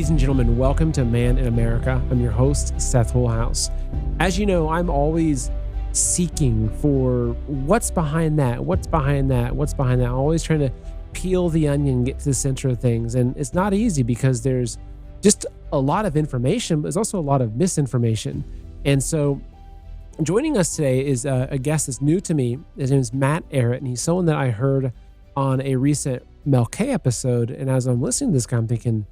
Ladies and gentlemen, welcome to Man in America. I'm your host, Seth Woolhouse. As you know, I'm always seeking for what's behind that, what's behind that, what's behind that. I'm always trying to peel the onion, get to the center of things. And it's not easy because there's just a lot of information, but there's also a lot of misinformation. And so joining us today is a guest that's new to me. His name is Matt Ehret, and he's someone that I heard on a recent Mel K episode. And as I'm listening to this guy, I'm thinking,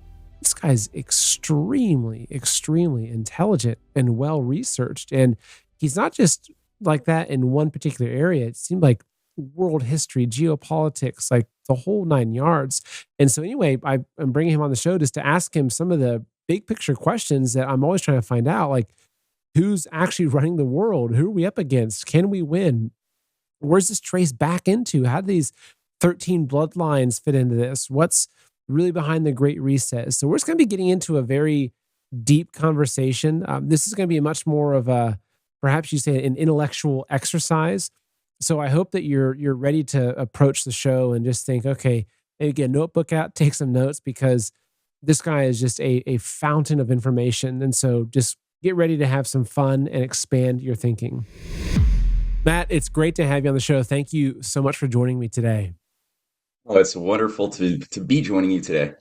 this guy's extremely, extremely intelligent and well-researched. And he's not just like that in one particular area. It seemed like world history, geopolitics, like the whole nine yards. And so anyway, I'm bringing him on the show just to ask him some of the big picture questions that I'm always trying to find out, like who's actually running the world? Who are we up against? Can we win? Where's this trace back into? How do these 13 bloodlines fit into this? What's really behind the Great Reset? So we're just going to be getting into a very deep conversation. This is going to be much more of a, perhaps you say, an intellectual exercise. So I hope that you're ready to approach the show and just think, okay, maybe get a notebook out, take some notes, because this guy is just a fountain of information. And so just get ready to have some fun and expand your thinking. Matt, it's great to have you on the show. Thank you so much for joining me today. Oh, it's wonderful to be joining you today.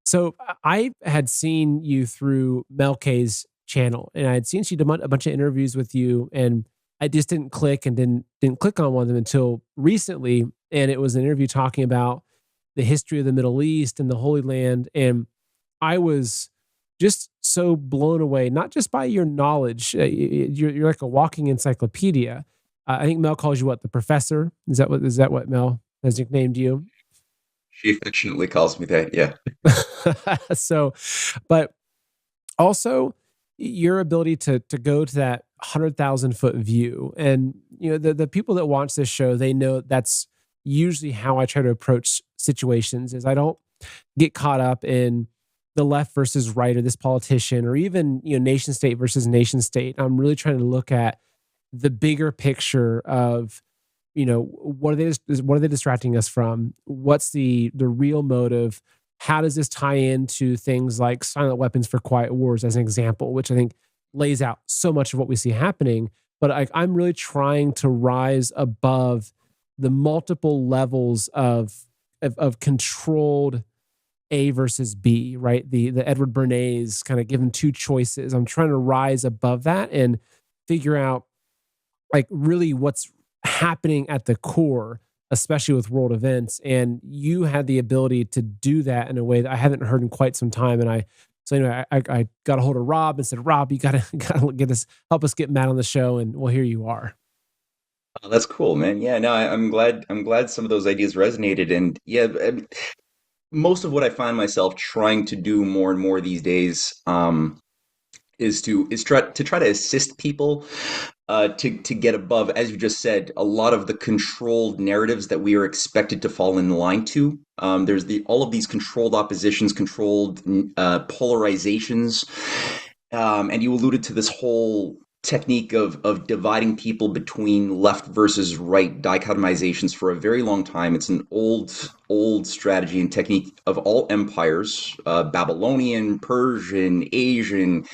So I had seen you through Mel K's channel, and I had seen she did a bunch of interviews with you, and I just didn't click and didn't click on one of them until recently. And it was an interview talking about the history of the Middle East and the Holy Land. And I was just so blown away, not just by your knowledge. You're like a walking encyclopedia. I think Mel calls you what, the professor? Is that what Mel has nicknamed you? She affectionately calls me that, yeah. So, but also your ability to go to that 100,000 foot view. And, you know, the people that watch this show, they know that's usually how I try to approach situations. Is I don't get caught up in the left versus right, or this politician, or even, you know, nation state versus nation state. I'm really trying to look at the bigger picture of, you know, what are they distracting us from? What's the real motive? How does this tie into things like silent weapons for quiet wars, as an example, which I think lays out so much of what we see happening. But I'm really trying to rise above the multiple levels of controlled A versus B, right? The Edward Bernays kind of given two choices. I'm trying to rise above that and figure out like really what's happening at the core, especially with world events. And you had the ability to do that in a way that I haven't heard in quite some time. And so anyway, I got a hold of Rob and said, Rob, you gotta help us get Matt on the show. And well, here you are. Oh, that's cool, man. Yeah, no, I'm glad some of those ideas resonated. And yeah, most of what I find myself trying to do more and more these days, is try to assist people to get above, as you just said, a lot of the controlled narratives that we are expected to fall in line to. There's all of these controlled oppositions, controlled polarizations, and you alluded to this whole technique of dividing people between left versus right, dichotomizations, for a very long time. It's an old strategy and technique of all empires, Babylonian, Persian, Asian,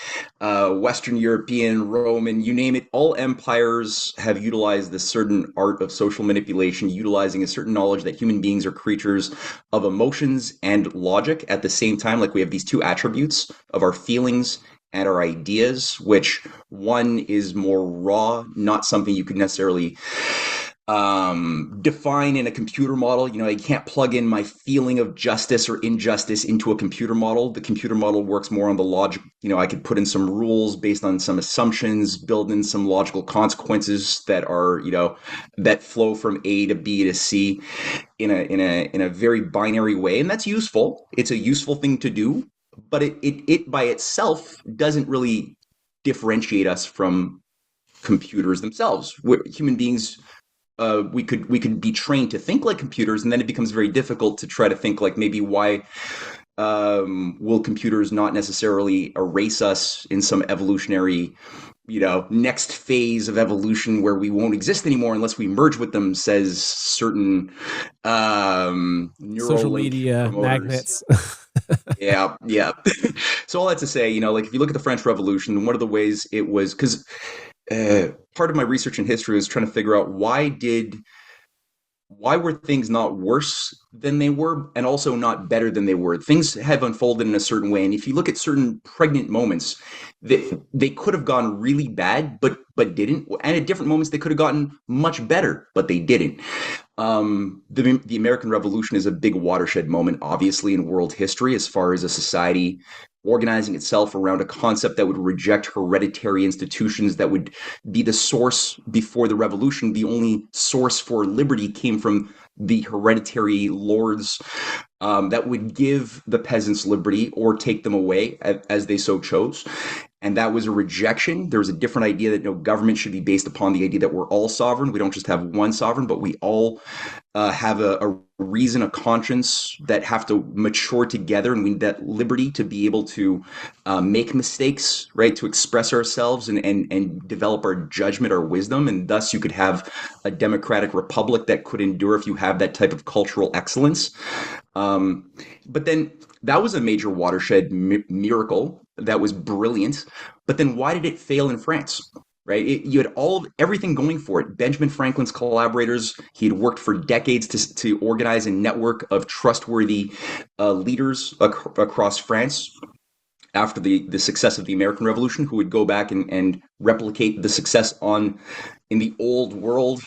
Western European, Roman, you name it. All empires have utilized this certain art of social manipulation, utilizing a certain knowledge that human beings are creatures of emotions and logic at the same time. Like, we have these two attributes of our feelings and our ideas, which one is more raw, not something you could necessarily define in a computer model. You know, I can't plug in my feeling of justice or injustice into a computer model. The computer model works more on the logic. You know, I could put in some rules based on some assumptions, build in some logical consequences that are, you know, that flow from A to B to C in a very binary way. And that's useful. It's a useful thing to do, but it by itself doesn't really differentiate us from computers themselves. Human beings, we could be trained to think like computers, and then it becomes very difficult to try to think like, maybe why will computers not necessarily erase us in some evolutionary, you know, next phase of evolution where we won't exist anymore unless we merge with them, says certain neural social media promoters. magnets. Yeah, yeah. So all that to say, like if you look at the French Revolution, one of the ways it was because part of my research in history is trying to figure out why were things not worse than they were and also not better than they were. Things have unfolded in a certain way, and if you look at certain pregnant moments, they could have gone really bad but didn't, and at different moments they could have gotten much better but they didn't. The American Revolution is a big watershed moment, obviously, in world history as far as a society organizing itself around a concept that would reject hereditary institutions, that would be the source before the revolution. The only source for liberty came from the hereditary lords, that would give the peasants liberty or take them away as they so chose. And that was a rejection. There was a different idea that no government should be based upon the idea that we're all sovereign. We don't just have one sovereign, but we all have a reason, a conscience that have to mature together, and we need that liberty to be able to make mistakes, right? To express ourselves and develop our judgment, our wisdom, and thus you could have a democratic republic that could endure if you have that type of cultural excellence. But then that was a major watershed miracle that was brilliant. But then why did it fail in France? Right, you had everything going for it. Benjamin Franklin's collaborators. He had worked for decades to organize a network of trustworthy leaders across France after the success of the American Revolution, who would go back and replicate the success in the old world.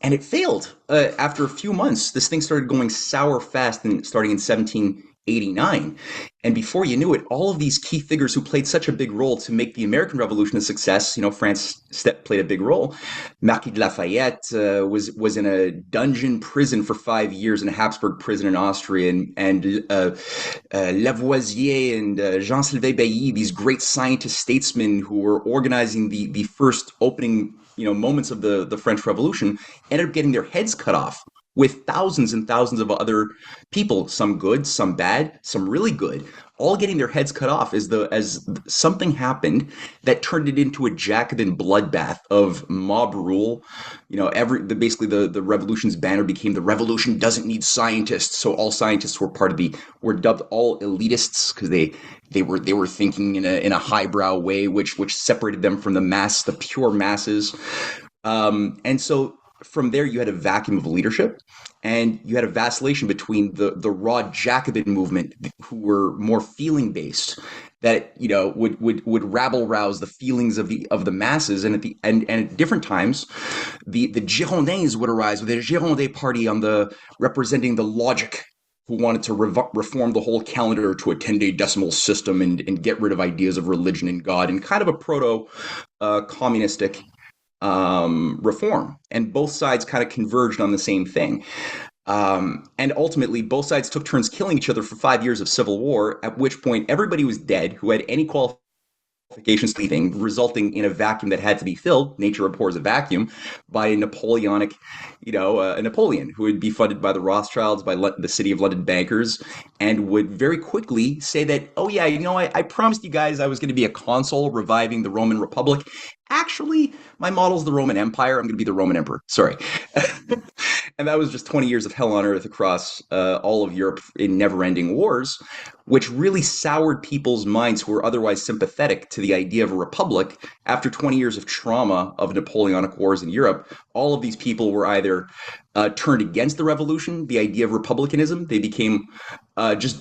And it failed. After a few months, this thing started going sour fast, and starting in 1789. And before you knew it, all of these key figures who played such a big role to make the American Revolution a success, France played a big role. Marquis de Lafayette was in a dungeon prison for 5 years in a Habsburg prison in Austria, and Lavoisier and Jean-Sylvain Bailly, these great scientist statesmen who were organizing the first opening moments of the French Revolution, ended up getting their heads cut off, with thousands and thousands of other people, some good, some bad, some really good, all getting their heads cut off as something happened that turned it into a Jacobin bloodbath of mob rule. Basically the revolution's banner became "The revolution doesn't need scientists." So all scientists were dubbed all elitists, because they were thinking in a highbrow way, which separated them from the pure masses. And so from there, you had a vacuum of leadership, and you had a vacillation between the raw Jacobin movement, who were more feeling based, that would rabble rouse the feelings of the masses, and at different times, the Girondins would arise with the Girondin party representing the logic, who wanted to reform the whole calendar to a 10-day decimal system, and get rid of ideas of religion and God, and kind of a proto communistic reform. And both sides kind of converged on the same thing. And ultimately, both sides took turns killing each other for 5 years of civil war, at which point everybody was dead who had any qualifications leaving, resulting in a vacuum that had to be filled. Nature abhors a vacuum, by a Napoleonic, a Napoleon, who would be funded by the Rothschilds, by the City of London bankers, and would very quickly say that, oh yeah, I promised you guys I was going to be a consul reviving the Roman Republic. Actually, my model's the Roman Empire. I'm going to be the Roman Emperor. Sorry. And that was just 20 years of hell on earth across all of Europe in never-ending wars, which really soured people's minds who were otherwise sympathetic to the idea of a republic. After 20 years of trauma of Napoleonic wars in Europe, all of these people were either turned against the revolution, the idea of republicanism. They became just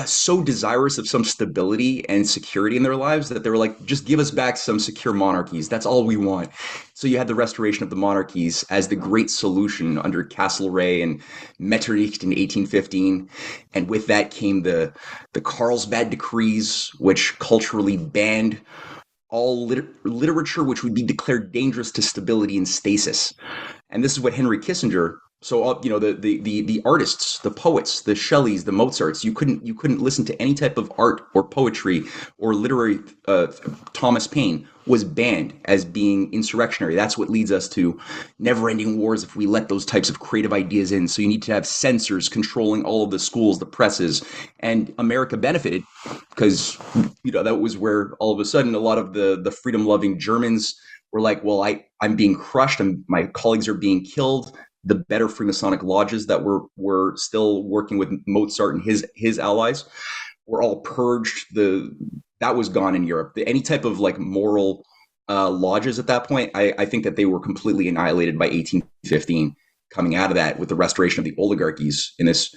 so desirous of some stability and security in their lives, that they were like, just give us back some secure monarchies. That's all we want. So you had the restoration of the monarchies as the great solution under Castlereagh and Metternich in 1815. And with that came the Carlsbad Decrees, which culturally banned all literature which would be declared dangerous to stability and stasis. And this is what Henry Kissinger. So the artists, the poets, the Shelleys, the Mozarts, you couldn't listen to any type of art or poetry or literary. Thomas Paine was banned as being insurrectionary. That's what leads us to never-ending wars if we let those types of creative ideas in. So you need to have censors controlling all of the schools, the presses, and America benefited because that was where all of a sudden a lot of the freedom-loving Germans were like, well, I'm being crushed, and my colleagues are being killed. the better Freemasonic lodges that were still working with Mozart and his allies were all purged. That was gone in Europe. Any type of like moral lodges at that point, I think that they were completely annihilated by 1815, coming out of that with the restoration of the oligarchies in this.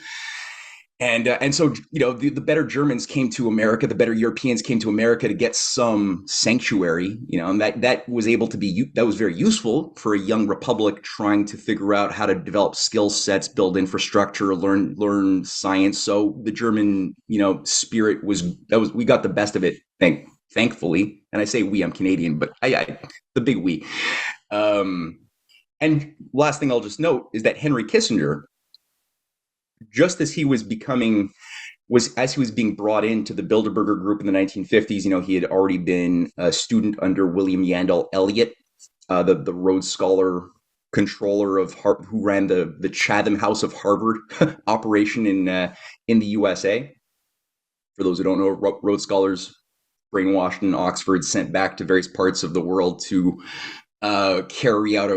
And so, the better Germans came to America, the better Europeans came to America to get some sanctuary, and that was able to that was very useful for a young republic trying to figure out how to develop skill sets, build infrastructure, learn science. So the German, spirit we got the best of it, thankfully. And I say we, I'm Canadian, but the big we. And last thing I'll just note is that Henry Kissinger, just as he was being brought into the Bilderberger group in the 1950s, he had already been a student under William Yandell Elliott, the Rhodes Scholar controller of who ran the Chatham House of Harvard operation in the USA. For those who don't know, Rhodes Scholars brainwashed in Oxford, sent back to various parts of the world to carry out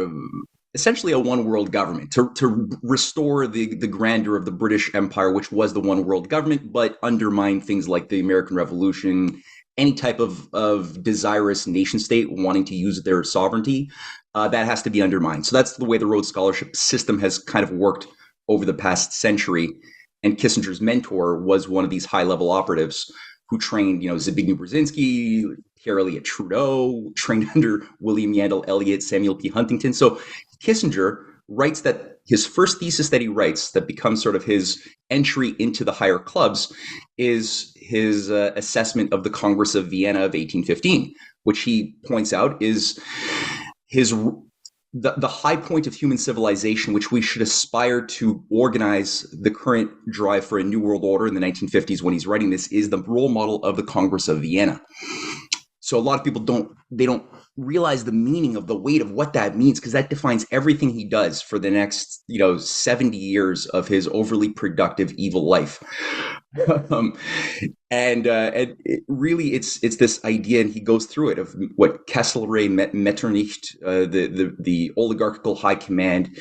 essentially a one world government, to restore the grandeur of the British Empire, which was the one world government, but undermine things like the American Revolution, any type of desirous nation state wanting to use their sovereignty, that has to be undermined. So that's the way the Rhodes Scholarship system has kind of worked over the past century. And Kissinger's mentor was one of these high level operatives who trained, Zbigniew Brzezinski, Pierre Elliott Trudeau, trained under William Yandell Elliott, Samuel P. Huntington. So Kissinger writes that his first thesis that he writes that becomes sort of his entry into the higher clubs is his assessment of the Congress of Vienna of 1815, which he points out is the high point of human civilization, which we should aspire to organize the current drive for a new world order in the 1950s when he's writing this, is the role model of the Congress of Vienna. So a lot of people don't realize the meaning of the weight of what that means, because that defines everything he does for the next 70 years of his overly productive evil life. And really it's this idea, and he goes through it, of what Kesselray, Metternich, the oligarchical high command,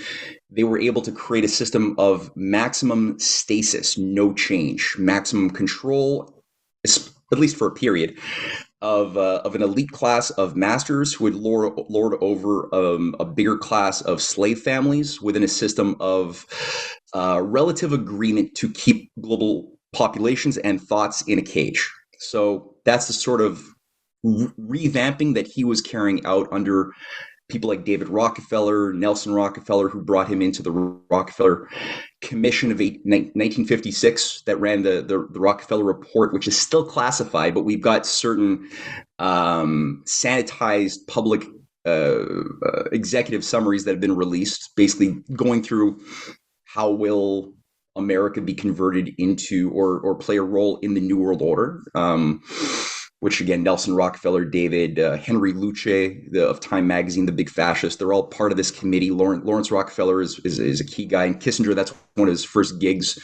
they were able to create a system of maximum stasis, no change, maximum control, at least for a period, of an elite class of masters who would lord over a bigger class of slave families within a system of relative agreement to keep global populations and thoughts in a cage. So that's the sort of revamping that he was carrying out under people like David Rockefeller, Nelson Rockefeller, who brought him into the Rockefeller Commission of 1956 that ran the Rockefeller Report, which is still classified, but we've got certain sanitized public executive summaries that have been released, basically going through how will America be converted into or play a role in the New World Order, which again, Nelson Rockefeller, David, Henry Luce of Time Magazine, the big fascist, they're all part of this committee. Lawrence Rockefeller is a key guy, and Kissinger, that's one of his first gigs.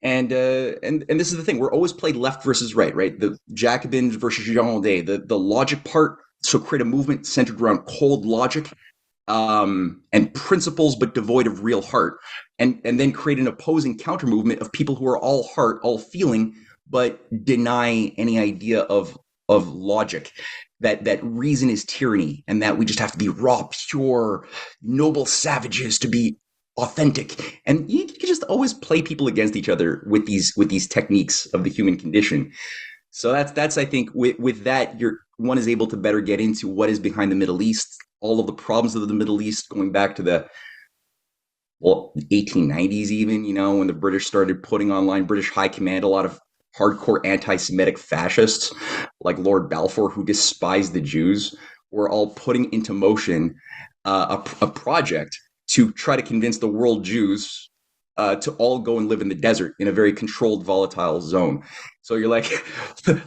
And this is the thing, we're always played left versus right? The Jacobins versus Girondins, the logic part. So create a movement centered around cold logic and principles, but devoid of real heart. And then create an opposing counter movement of people who are all heart, all feeling, but deny any idea of logic, that reason is tyranny, and that we just have to be raw, pure, noble savages to be authentic. And you can just always play people against each other with these techniques of the human condition. So that's I think with that, one is able to better get into what is behind the Middle East, all of the problems of the Middle East, going back to the 1890s even, when the British started putting online, British high command, a lot of hardcore anti-Semitic fascists like Lord Balfour, who despised the Jews, were all putting into motion a project to try to convince the world Jews to all go and live in the desert in a very controlled, volatile zone. So you're like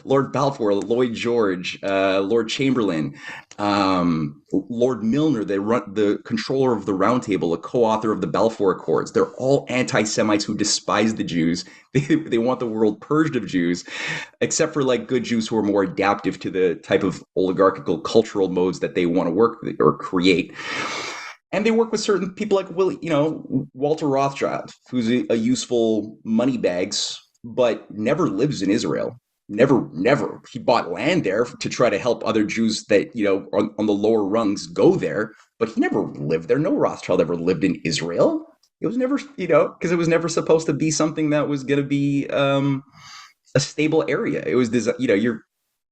Lord Balfour, Lloyd George, Lord Chamberlain, Lord Milner, the controller of the Round Table, a co-author of the Balfour Accords. They're all anti-Semites who despise the Jews. They want the world purged of Jews, except for like good Jews who are more adaptive to the type of oligarchical cultural modes that they want to work or create. And they work with certain people like Walter Rothschild, who's a useful money bags, but never lives in Israel. Never. He bought land there to try to help other Jews that, on the lower rungs go there, but he never lived there. No Rothschild ever lived in Israel. It was never, because it was never supposed to be something that was going to be a stable area. It was this, you're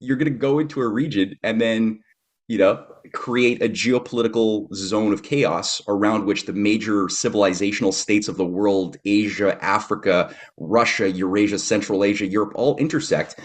going to go into a region and then, create a geopolitical zone of chaos around which the major civilizational states of the world, Asia, Africa, Russia, Eurasia, Central Asia, Europe, all intersect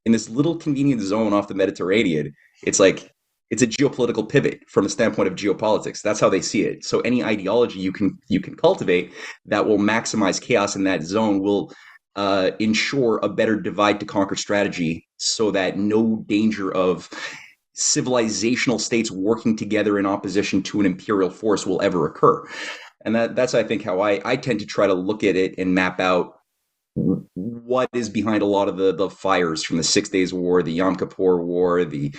in this little convenient zone off the Mediterranean. It's like, it's a geopolitical pivot from a standpoint of geopolitics. That's how they see it. So any ideology you can cultivate that will maximize chaos in that zone will ensure a better divide to conquer strategy, so that no danger of civilizational states working together in opposition to an imperial force will ever occur. And that's, I think, how I tend to try to look at it and map out what is behind a lot of the fires from the 6 Days War, the Yom Kippur War, the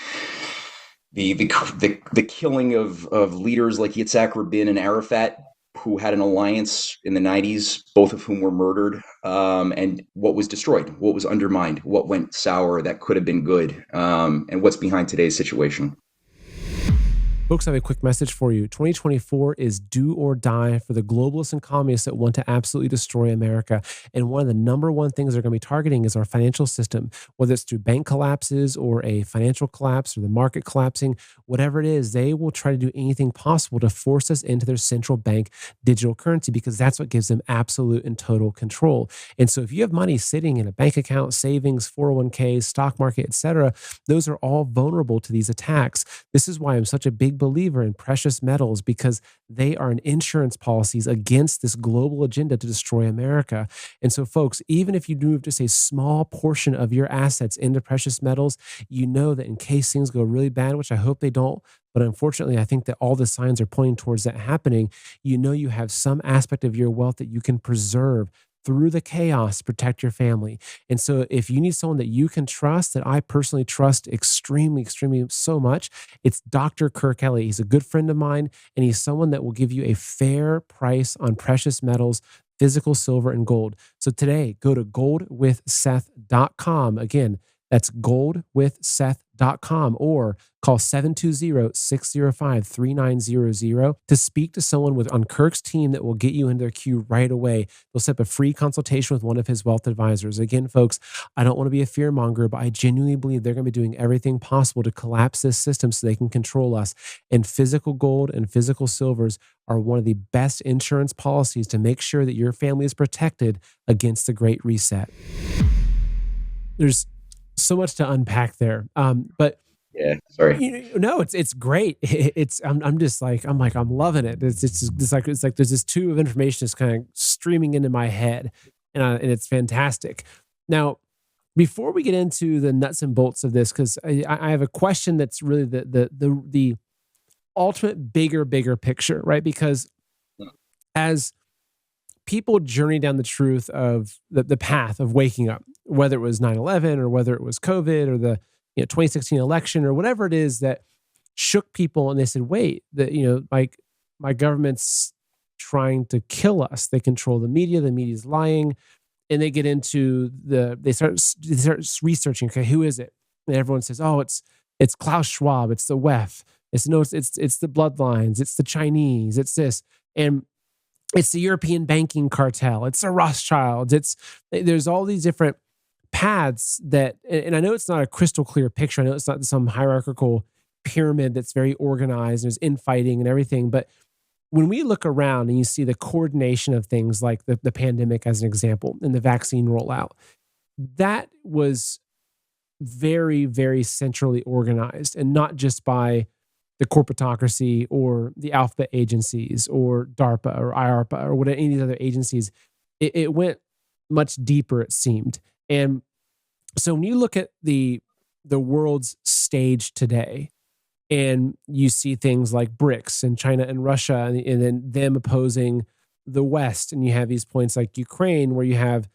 killing of leaders like Yitzhak Rabin and Arafat, who had an alliance in the 90s, both of whom were murdered, and what was destroyed, what was undermined, what went sour that could have been good, and what's behind today's situation. Folks, I have a quick message for you. 2024 is do or die for the globalists and communists that want to absolutely destroy America. And one of the number one things they're going to be targeting is our financial system, whether it's through bank collapses or a financial collapse or the market collapsing, whatever it is, they will try to do anything possible to force us into their central bank digital currency, because that's what gives them absolute and total control. And so if you have money sitting in a bank account, savings, 401ks, stock market, etc., those are all vulnerable to these attacks. This is why I'm such a big believer in precious metals, because they are an insurance policies against this global agenda to destroy America. And so, folks, even if you move just a small portion of your assets into precious metals, you know that in case things go really bad, which I hope they don't, but unfortunately, I think that all the signs are pointing towards that happening, you have some aspect of your wealth that you can preserve through the chaos, protect your family. And so if you need someone that you can trust, that I personally trust extremely so much, it's Dr. Kirk Kelly. He's a good friend of mine, and he's someone that will give you a fair price on precious metals, physical silver and gold. So today, go to goldwithseth.com. Again, that's goldwithseth.com, or call 720-605-3900 to speak to someone on Kirk's team that will get you into their queue right away. They'll set up a free consultation with one of his wealth advisors. Again, folks, I don't want to be a fearmonger, but I genuinely believe they're going to be doing everything possible to collapse this system so they can control us. And physical gold and physical silvers are one of the best insurance policies to make sure that your family is protected against the Great Reset. There's so much to unpack there. But yeah, sorry. No, it's great. I'm loving it. It's like there's this tube of information that's kind of streaming into my head, and it's fantastic. Now, before we get into the nuts and bolts of this, because I have a question that's really the ultimate bigger picture, right? Because as people journey down the truth of the path of waking up, whether it was 9/11 or whether it was COVID or the 2016 election or whatever it is that shook people, and they said, wait, like my government's trying to kill us. They control the media's lying, and they get into they start researching, okay, who is it? And everyone says, oh, it's Klaus Schwab, it's the WEF, it's the bloodlines, it's the Chinese, it's this, and it's the European banking cartel, it's the Rothschilds, there's all these different paths that, and I know it's not a crystal clear picture. I know it's not some hierarchical pyramid that's very organized and there's infighting and everything. But when we look around and you see the coordination of things like the pandemic as an example and the vaccine rollout, that was very, very centrally organized, and not just by the corporatocracy or the alphabet agencies or DARPA or IARPA or any of these other agencies. It went much deeper, it seemed. And so when you look at the world's stage today, and you see things like BRICS and China and Russia, and then them opposing the West, and you have these points like Ukraine, where you have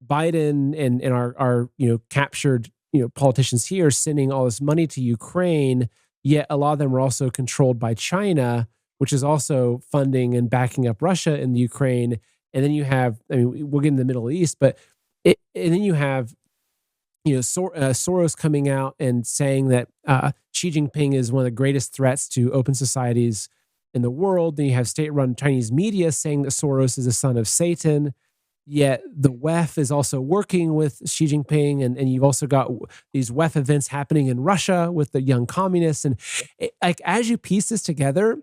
Biden and our captured politicians here sending all this money to Ukraine, yet a lot of them are also controlled by China, which is also funding and backing up Russia in the Ukraine. And then you have, I mean, we'll get in the Middle East, but and then you have, Soros coming out and saying that Xi Jinping is one of the greatest threats to open societies in the world. Then you have state-run Chinese media saying that Soros is a son of Satan. Yet the WEF is also working with Xi Jinping, and you've also got these WEF events happening in Russia with the young communists. And like as you piece this together,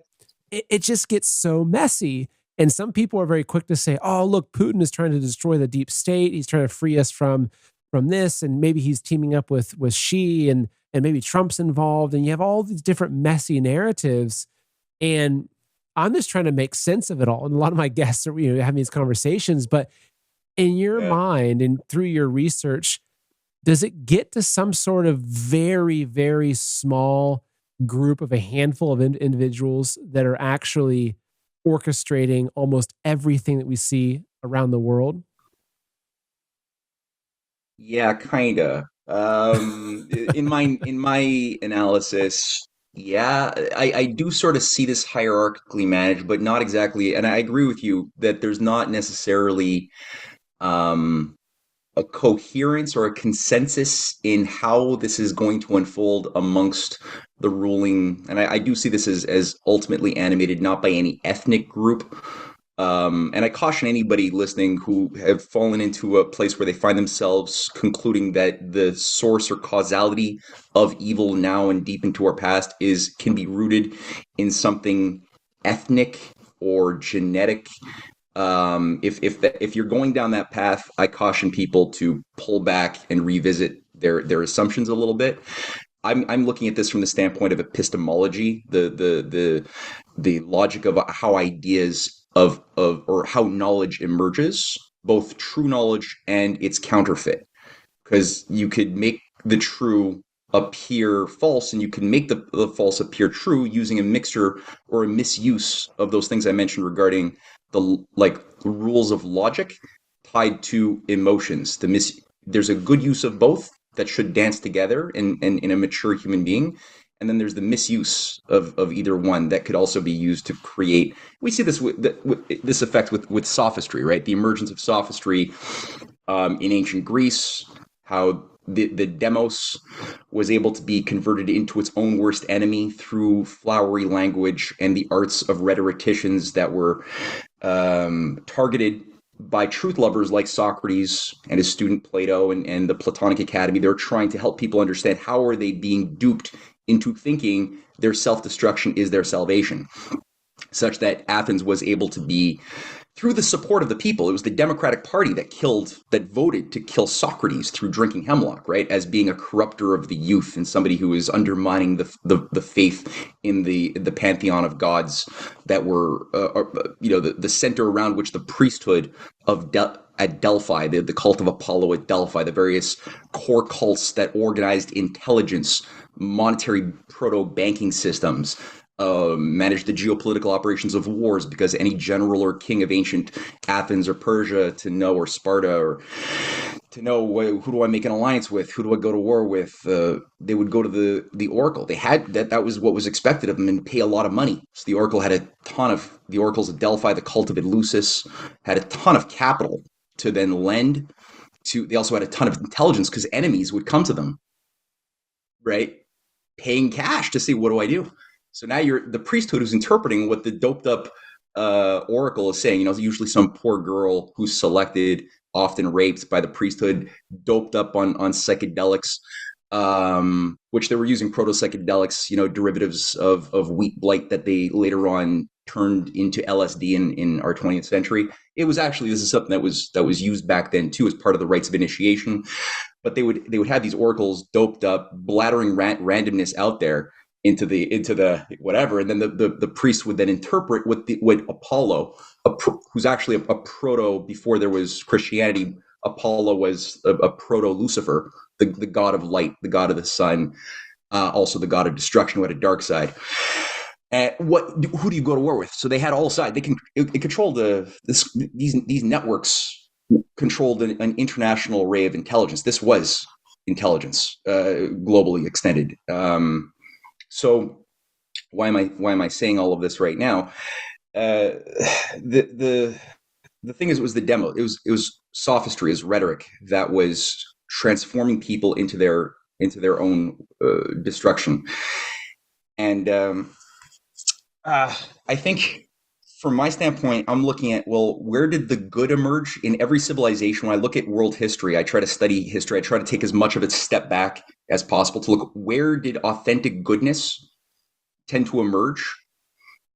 it just gets so messy. And some people are very quick to say, "Oh, look, Putin is trying to destroy the deep state. He's trying to free us from this, and maybe he's teaming up with Xi, and maybe Trump's involved." And you have all these different messy narratives, and I'm just trying to make sense of it all. And a lot of my guests are having these conversations, but in your mind and through your research, does it get to some sort of very, very small group of a handful of individuals that are actually orchestrating almost everything that we see around the world? Yeah, kinda. In my analysis, yeah, I do sort of see this hierarchically managed, but not exactly. And I agree with you that there's not necessarily um, a coherence or a consensus in how this is going to unfold amongst the ruling. And I do see this as ultimately animated not by any ethnic group. And I caution anybody listening who have fallen into a place where they find themselves concluding that the source or causality of evil now and deep into our past can be rooted in something ethnic or genetic. If you're going down that path, I caution people to pull back and revisit their assumptions a little bit. I'm looking at this from the standpoint of epistemology, the logic of how ideas of or how knowledge emerges, both true knowledge and its counterfeit. Because you could make the true appear false, and you can make the false appear true using a mixture or a misuse of those things I mentioned regarding the rules of logic tied to emotions. There's a good use of both that should dance together in a mature human being. And then there's the misuse of either one that could also be used to create. We see this with this effect with sophistry, right? The emergence of sophistry in ancient Greece, how the demos was able to be converted into its own worst enemy through flowery language and the arts of rhetoricians that were targeted by truth lovers like Socrates and his student Plato and the Platonic Academy. They're trying to help people understand how are they being duped into thinking their self-destruction is their salvation, such that Athens was able to be, through the support of the people, it was the Democratic Party that voted to kill Socrates through drinking hemlock, right, as being a corrupter of the youth and somebody who is undermining the faith in the pantheon of gods that were, the center around which the priesthood at Delphi, the cult of Apollo at Delphi, the various core cults that organized intelligence, monetary proto-banking systems, managed the geopolitical operations of wars, because any general or king of ancient Athens or Persia or Sparta, or to know who do I make an alliance with, who do I go to war with, they would go to the oracle. They had that was what was expected of them, and pay a lot of money. So the oracle had the oracles of Delphi, the cult of Eleusis, had a ton of capital to then lend to. They also had a ton of intelligence because enemies would come to them, right, paying cash to say, what do I do? So now you're the priesthood who's interpreting what the doped up oracle is saying. Usually some poor girl who's selected, often raped by the priesthood, doped up on psychedelics, which they were using proto psychedelics, derivatives of wheat blight that they later on turned into LSD in our 20th century. This is something that was used back then too as part of the rites of initiation. But they would have these oracles doped up, blathering randomness out there into the whatever, and then the priest would then interpret what Apollo, who's actually a proto, before there was Christianity. Apollo was a proto Lucifer, the god of light, the god of the sun, also the god of destruction, who had a dark side. And who do you go to war with? So they had all sides. It controlled these networks controlled an international array of intelligence. This was intelligence, globally extended. So why am I saying all of this right now? The thing is, it was the demo. It was sophistry, is rhetoric that was transforming people into their own destruction. And I think, from my standpoint, I'm looking at, well, where did the good emerge in every civilization? When I look at world history, I try to study history. I try to take as much of it step back as possible to look, where did authentic goodness tend to emerge,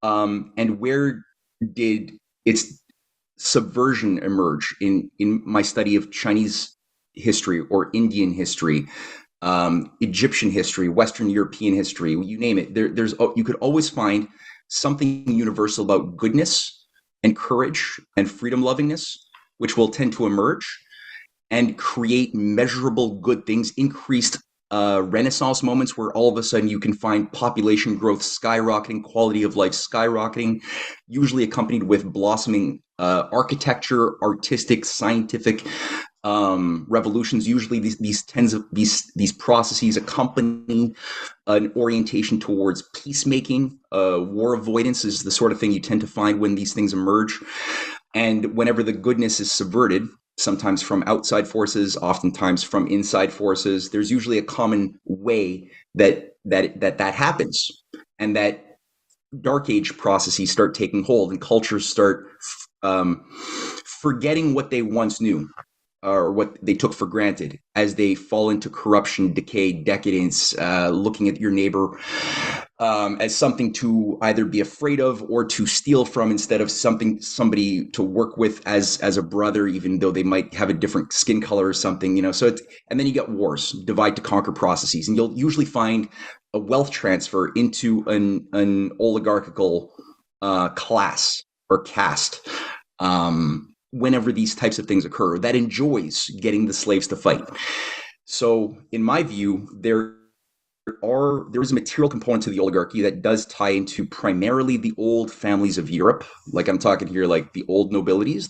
and where did its subversion emerge in my study of Chinese history or Indian history, Egyptian history, Western European history, you name it. You could always find something universal about goodness and courage and freedom lovingness, which will tend to emerge and create measurable good things, increased Renaissance moments where all of a sudden you can find population growth skyrocketing, quality of life skyrocketing, usually accompanied with blossoming architecture, artistic, scientific revolutions. Usually these processes accompany an orientation towards peacemaking. War avoidance is the sort of thing you tend to find when these things emerge. And whenever the goodness is subverted, sometimes from outside forces, oftentimes from inside forces, there's usually a common way that happens, and that dark age processes start taking hold, and cultures start forgetting what they once knew, or what they took for granted, as they fall into corruption, decay, decadence, looking at your neighbor as something to either be afraid of or to steal from, instead of somebody to work with as a brother, even though they might have a different skin color or something, So and then you get wars, divide to conquer processes, and you'll usually find a wealth transfer into an oligarchical class or caste. Whenever these types of things occur, that enjoys getting the slaves to fight. So, in my view, there is a material component to the oligarchy that does tie into primarily the old families of Europe. Like, I'm talking here, like the old nobilities.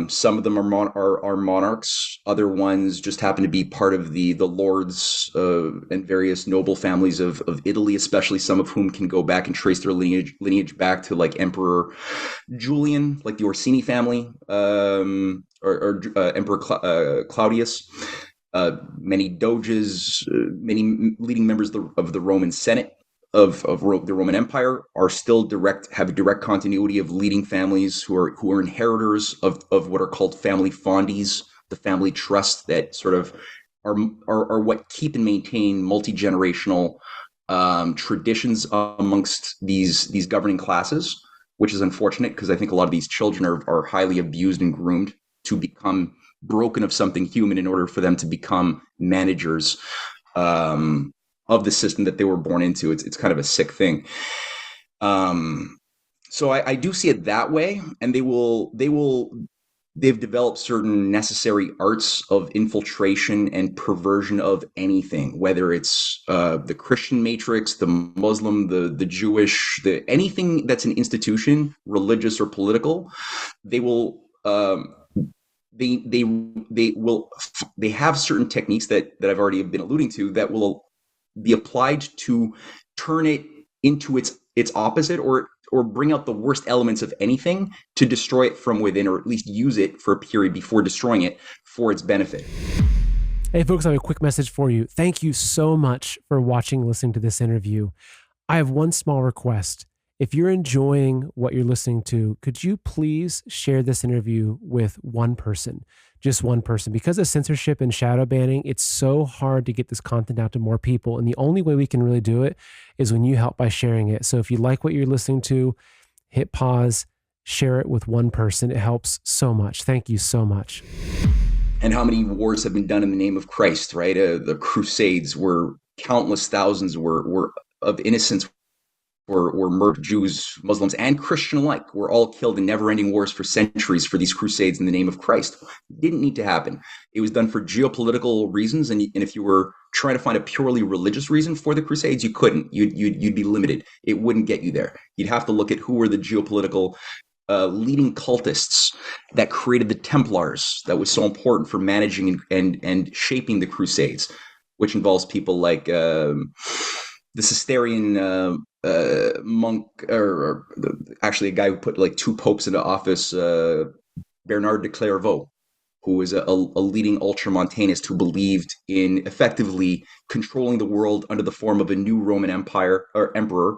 Some of them are monarchs. Other ones just happen to be part of the lords and various noble families of Italy, especially some of whom can go back and trace their lineage back to like Emperor Julian, like the Orsini family, or Emperor Claudius. Many doges, many leading members of the Roman Senate of the Roman Empire are still have a direct continuity of leading families who are inheritors of what are called family fondies, the family trusts that sort of are what keep and maintain multi-generational traditions amongst these governing classes, which is unfortunate, because I think a lot of these children are highly abused and groomed to become broken of something human in order for them to become managers of the system that they were born into. It's kind of a sick thing. So I do see it that way, and they've developed certain necessary arts of infiltration and perversion of anything, whether it's the Christian matrix, the Muslim, the Jewish, anything that's an institution, religious or political. They will. They have certain techniques that I've already been alluding to that will be applied to turn it into its opposite, or bring out the worst elements of anything to destroy it from within, or at least use it for a period before destroying it for its benefit. Hey folks, I have a quick message for you. Thank you so much for watching and listening to this interview. I have one small request. If you're enjoying what you're listening to, could you please share this interview with one person, just one person? Because of censorship and shadow banning, it's so hard to get this content out to more people. And the only way we can really do it is when you help by sharing it. So if you like what you're listening to, hit pause, share it with one person. It helps so much. Thank you so much. And how many wars have been done in the name of Christ, right? The Crusades, where countless thousands were of innocents were murdered. Jews, Muslims, and Christian alike were all killed in never-ending wars for centuries for these crusades in the name of Christ. It didn't need to happen. It was done for geopolitical reasons, and if you were trying to find a purely religious reason for the crusades, you couldn't. You'd be limited. It wouldn't get you there. You'd have to look at who were the geopolitical leading cultists that created the Templars, that was so important for managing and shaping the crusades, which involves people like the Cistercian monk, or actually a guy who put like two popes into office, Bernard de Clairvaux, who was a leading ultramontanist who believed in effectively controlling the world under the form of a new Roman Empire or emperor,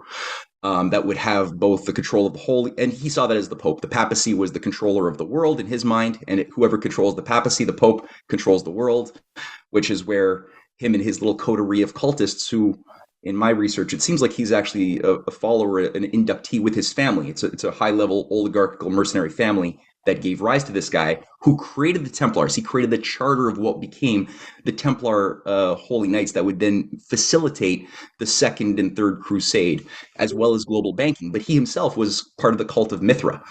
that would have both the control of the whole, and he saw that as the Pope. The papacy was the controller of the world in his mind, and whoever controls the papacy, the Pope, controls the world, which is where him and his little coterie of cultists, who, in my research, it seems like he's actually a follower, an inductee with his family. It's a high level oligarchical mercenary family that gave rise to this guy who created the Templars. He created the charter of what became the Templar Holy Knights that would then facilitate the Second and Third Crusade, as well as global banking. But he himself was part of the cult of Mithra.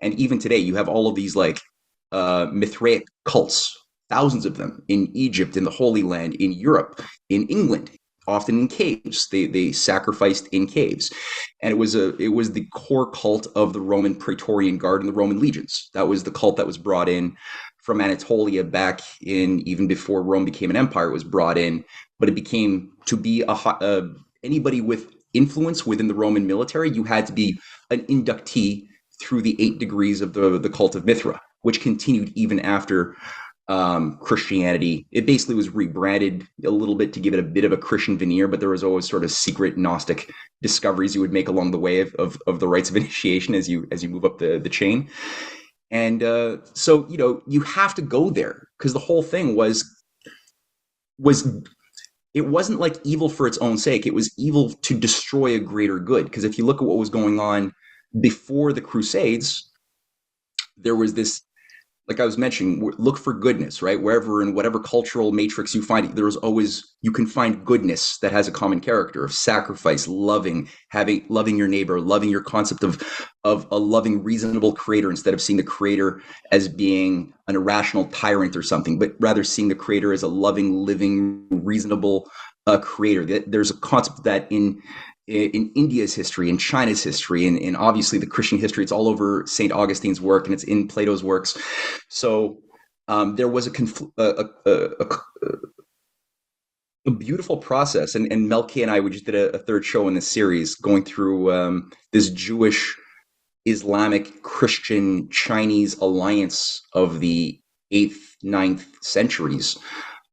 And even today, you have all of these like Mithraic cults, thousands of them in Egypt, in the Holy Land, in Europe, in England, often in caves. They sacrificed in caves, and it was the core cult of the Roman Praetorian Guard and the Roman legions. That was the cult that was brought in from Anatolia back in, even before Rome became an empire. It was brought in, but it became to be anybody with influence within the Roman military. You had to be an inductee through the 8 degrees of the cult of Mithra, which continued even after Christianity. It basically was rebranded a little bit to give it a bit of a Christian veneer, but there was always sort of secret Gnostic discoveries you would make along the way of the rites of initiation as you move up the chain. And so, you have to go there, because the whole thing was it wasn't like evil for its own sake. It was evil to destroy a greater good. Because if you look at what was going on before the Crusades, there was this, like I was mentioning, look for goodness, right? Wherever, in whatever cultural matrix you find it, you can find goodness that has a common character of sacrifice, loving your neighbor, loving your concept of a loving, reasonable creator, instead of seeing the creator as being an irrational tyrant or something, but rather seeing the creator as a loving, living, reasonable creator. There's a concept that in India's history, in China's history, and obviously the Christian history. It's all over St. Augustine's work, and it's in Plato's works. So there was a beautiful process. And Melky and I, we just did a third show in this series going through this Jewish, Islamic, Christian, Chinese alliance of the 8th, 9th centuries,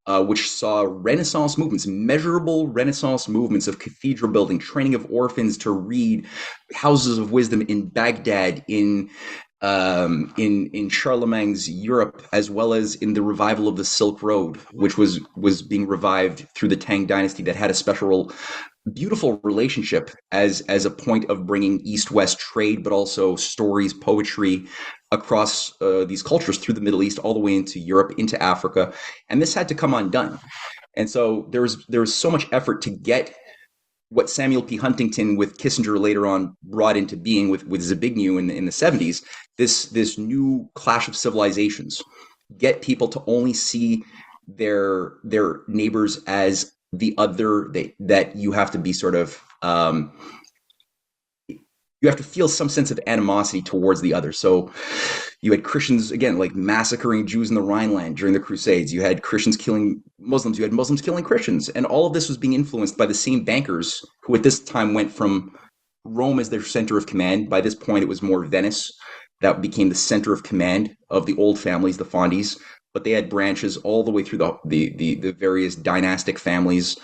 which saw Renaissance movements, measurable Renaissance movements of cathedral building, training of orphans to read, houses of wisdom in Baghdad, in Charlemagne's Europe, as well as in the revival of the Silk Road, which was being revived through the Tang Dynasty, that had a special, beautiful relationship as a point of bringing East-West trade, but also stories, poetry across these cultures through the Middle East, all the way into Europe, into Africa. And this had to come undone. And so there was so much effort to get what Samuel P. Huntington with Kissinger later on brought into being with Zbigniew in the 70s, this new clash of civilizations, get people to only see their neighbors as the other, that you have to be sort of you have to feel some sense of animosity towards the other. So you had Christians, again, like massacring Jews in the Rhineland during the Crusades. You had Christians killing Muslims. You had Muslims killing Christians. And all of this was being influenced by the same bankers who at this time went from Rome as their center of command. By this point, it was more Venice that became the center of command of the old families, the Fondis. But they had branches all the way through the various dynastic families,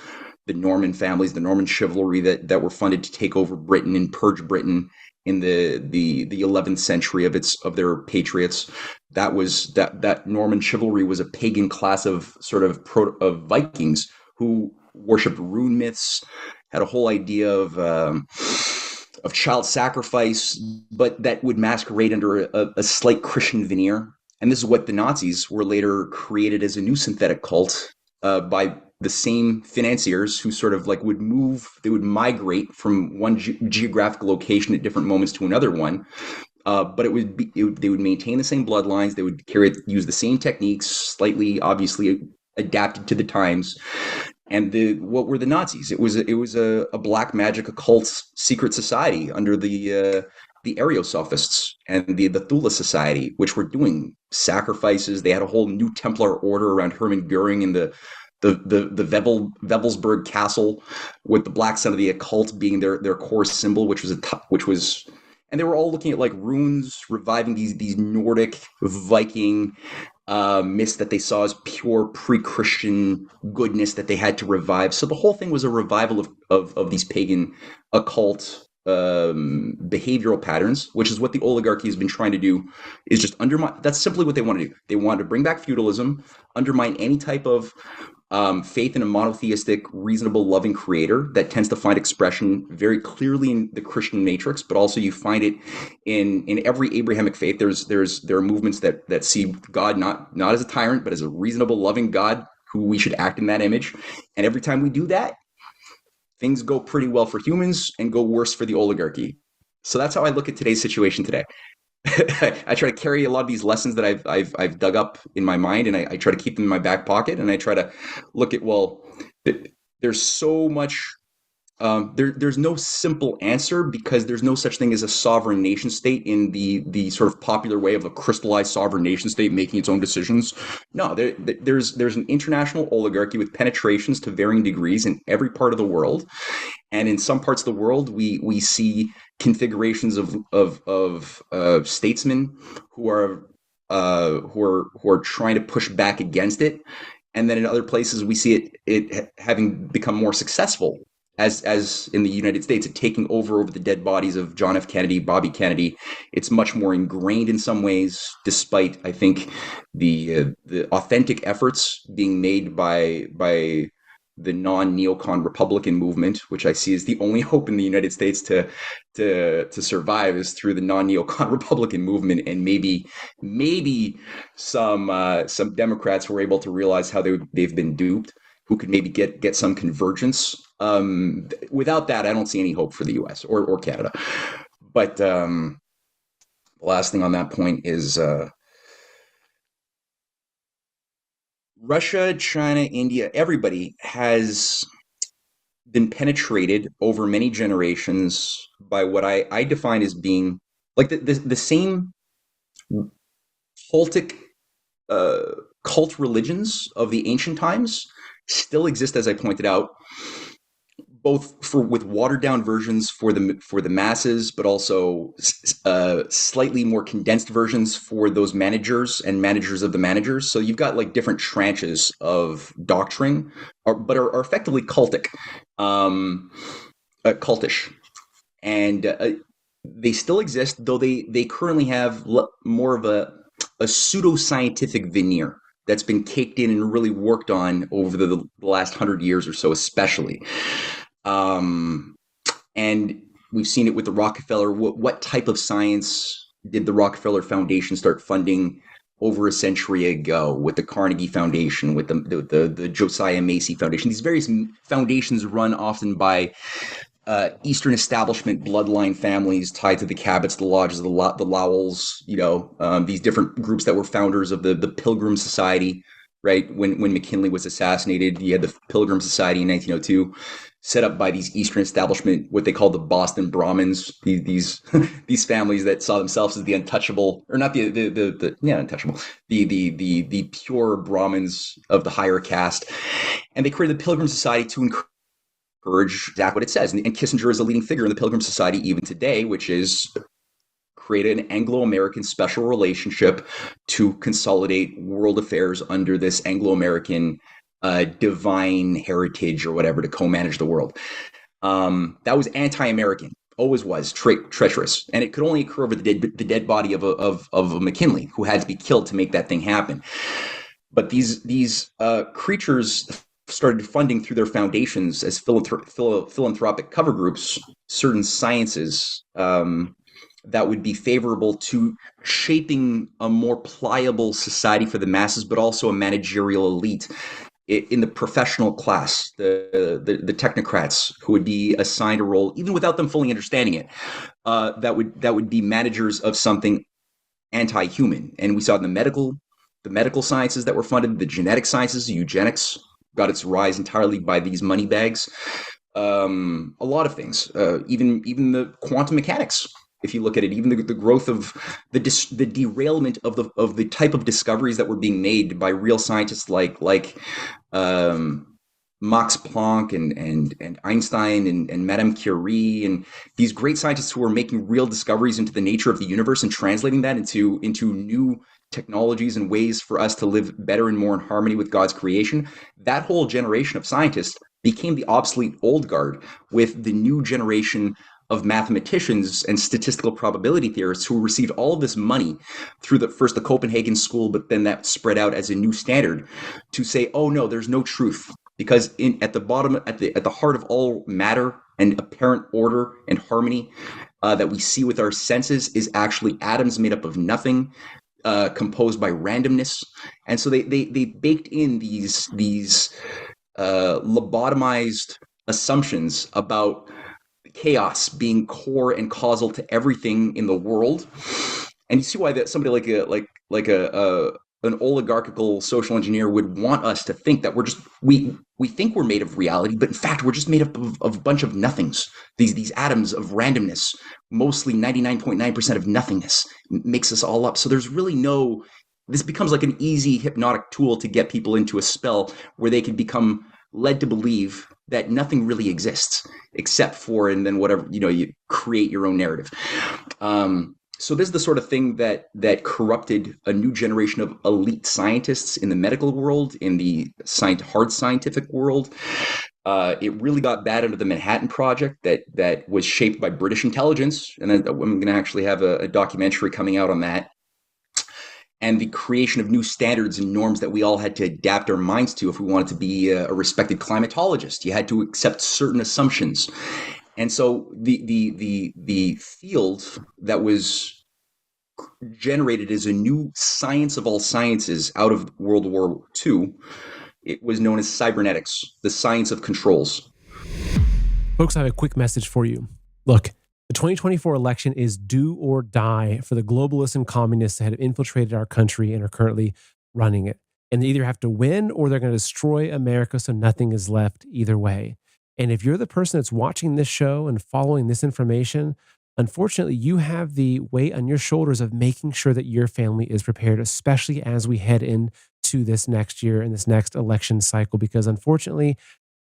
the Norman families, the Norman chivalry that were funded to take over Britain and purge Britain in the 11th century of their patriots. That Norman chivalry was a pagan class of of Vikings who worshipped rune myths, had a whole idea of child sacrifice, but that would masquerade under a slight Christian veneer. And this is what the Nazis were later created as a new synthetic cult by the same financiers who sort of like would migrate from one geographical location at different moments to another one. But they would maintain the same bloodlines. They would use the same techniques, slightly, obviously adapted to the times. And what were the Nazis? It was a black magic occult secret society under the Ariosophists and the Thule Society, which were doing sacrifices. They had a whole new Templar order around Hermann Goering and the the Wewelsburg Castle with the black sun of the occult being their core symbol, and they were all looking at like runes, reviving these Nordic Viking myths that they saw as pure pre-Christian goodness that they had to revive. So the whole thing was a revival of these pagan occult behavioral patterns, which is what the oligarchy has been trying to do, is just undermine. That's simply what they want to do. They want to bring back feudalism, undermine any type of faith in a monotheistic, reasonable, loving creator that tends to find expression very clearly in the Christian matrix, but also you find it in every Abrahamic faith. There are movements that see God not as a tyrant, but as a reasonable, loving God who we should act in that image. And every time we do that, things go pretty well for humans and go worse for the oligarchy. So that's how I look at today's situation today. I try to carry a lot of these lessons that I've dug up in my mind, and I try to keep them in my back pocket, and I try to look at, well, there's so much. There's no simple answer because there's no such thing as a sovereign nation state in the sort of popular way of a crystallized sovereign nation state making its own decisions. No, there's an international oligarchy with penetrations to varying degrees in every part of the world, and in some parts of the world we see configurations of statesmen who are trying to push back against it, and then in other places we see it having become more successful, as in the United States, at taking over the dead bodies of John F. Kennedy, Bobby Kennedy. It's much more ingrained in some ways, despite, I think, the authentic efforts being made by the non-neocon Republican movement, which I see as the only hope in the United States to survive, is through the non-neocon Republican movement, and maybe some Democrats were able to realize how they've been duped, who could maybe get some convergence. Without that, I don't see any hope for the U.S. or Canada. But the last thing on that point is Russia, China, India, everybody has been penetrated over many generations by what I define as being like the same cultic cult religions of the ancient times still exist, as I pointed out, both with watered down versions for the masses, but also slightly more condensed versions for those managers and managers of the managers. So you've got like different tranches of doctrine, but are effectively cultic, cultish, and they still exist, though they currently have more of a pseudoscientific veneer that's been caked in and really worked on over the last 100 years or so, especially. And we've seen it with the Rockefeller. What type of science did the Rockefeller Foundation start funding over a century ago? With the Carnegie Foundation, with the Josiah Macy Foundation, these various foundations run often by Eastern establishment bloodline families tied to the Cabots, the Lodges, the Lowells. These different groups that were founders of the Pilgrim Society. Right when McKinley was assassinated, you had the Pilgrim Society in 1902. Set up by these Eastern establishment, what they call the Boston Brahmins, these families that saw themselves as the untouchable, or not untouchable, the pure Brahmins of the higher caste, and they created the Pilgrim Society to encourage exactly what it says. And Kissinger is a leading figure in the Pilgrim Society even today, which is create an Anglo-American special relationship to consolidate world affairs under this Anglo-American divine heritage or whatever, to co-manage the world. That was anti-American, always was treacherous, and it could only occur over the dead body of a McKinley, who had to be killed to make that thing happen. But these creatures started funding through their foundations as philanthropic cover groups certain sciences that would be favorable to shaping a more pliable society for the masses, but also a managerial elite in the professional class, the technocrats who would be assigned a role, even without them fully understanding it, that would be managers of something anti-human. And we saw it in the medical sciences that were funded, the genetic sciences, eugenics got its rise entirely by these money bags. A lot of things, even the quantum mechanics if you look at it, even the growth of the derailment of the type of discoveries that were being made by real scientists like Max Planck and Einstein and Madame Curie and these great scientists who were making real discoveries into the nature of the universe and translating that into new technologies and ways for us to live better and more in harmony with God's creation. That whole generation of scientists became the obsolete old guard, with the new generation of mathematicians and statistical probability theorists who received all of this money through the Copenhagen School, but then that spread out as a new standard to say, oh no, there's no truth. Because at the heart of all matter and apparent order and harmony that we see with our senses is actually atoms made up of nothing, composed by randomness. And so they baked in these lobotomized assumptions about chaos being core and causal to everything in the world. And you see why that somebody like an oligarchical social engineer would want us to think that we think we're made of reality, but in fact we're just made up of a bunch of nothings. These atoms of randomness, mostly 99.9% of nothingness, makes us all up. So there's really this becomes like an easy hypnotic tool to get people into a spell where they can become led to believe that nothing really exists except for, and then whatever, you create your own narrative. So this is the sort of thing that corrupted a new generation of elite scientists in the medical world, in the hard scientific world. It really got bad under the Manhattan Project that was shaped by British intelligence. And I'm going to actually have a documentary coming out on that. And the creation of new standards and norms that we all had to adapt our minds to if we wanted to be a respected climatologist. You had to accept certain assumptions. And so the field that was generated as a new science of all sciences out of World War II, it was known as cybernetics, the science of controls. Folks, I have a quick message for you. Look, the 2024 election is do or die for the globalists and communists that have infiltrated our country and are currently running it. And they either have to win or they're going to destroy America so nothing is left either way. And if you're the person that's watching this show and following this information, unfortunately, you have the weight on your shoulders of making sure that your family is prepared, especially as we head into this next year and this next election cycle, because unfortunately,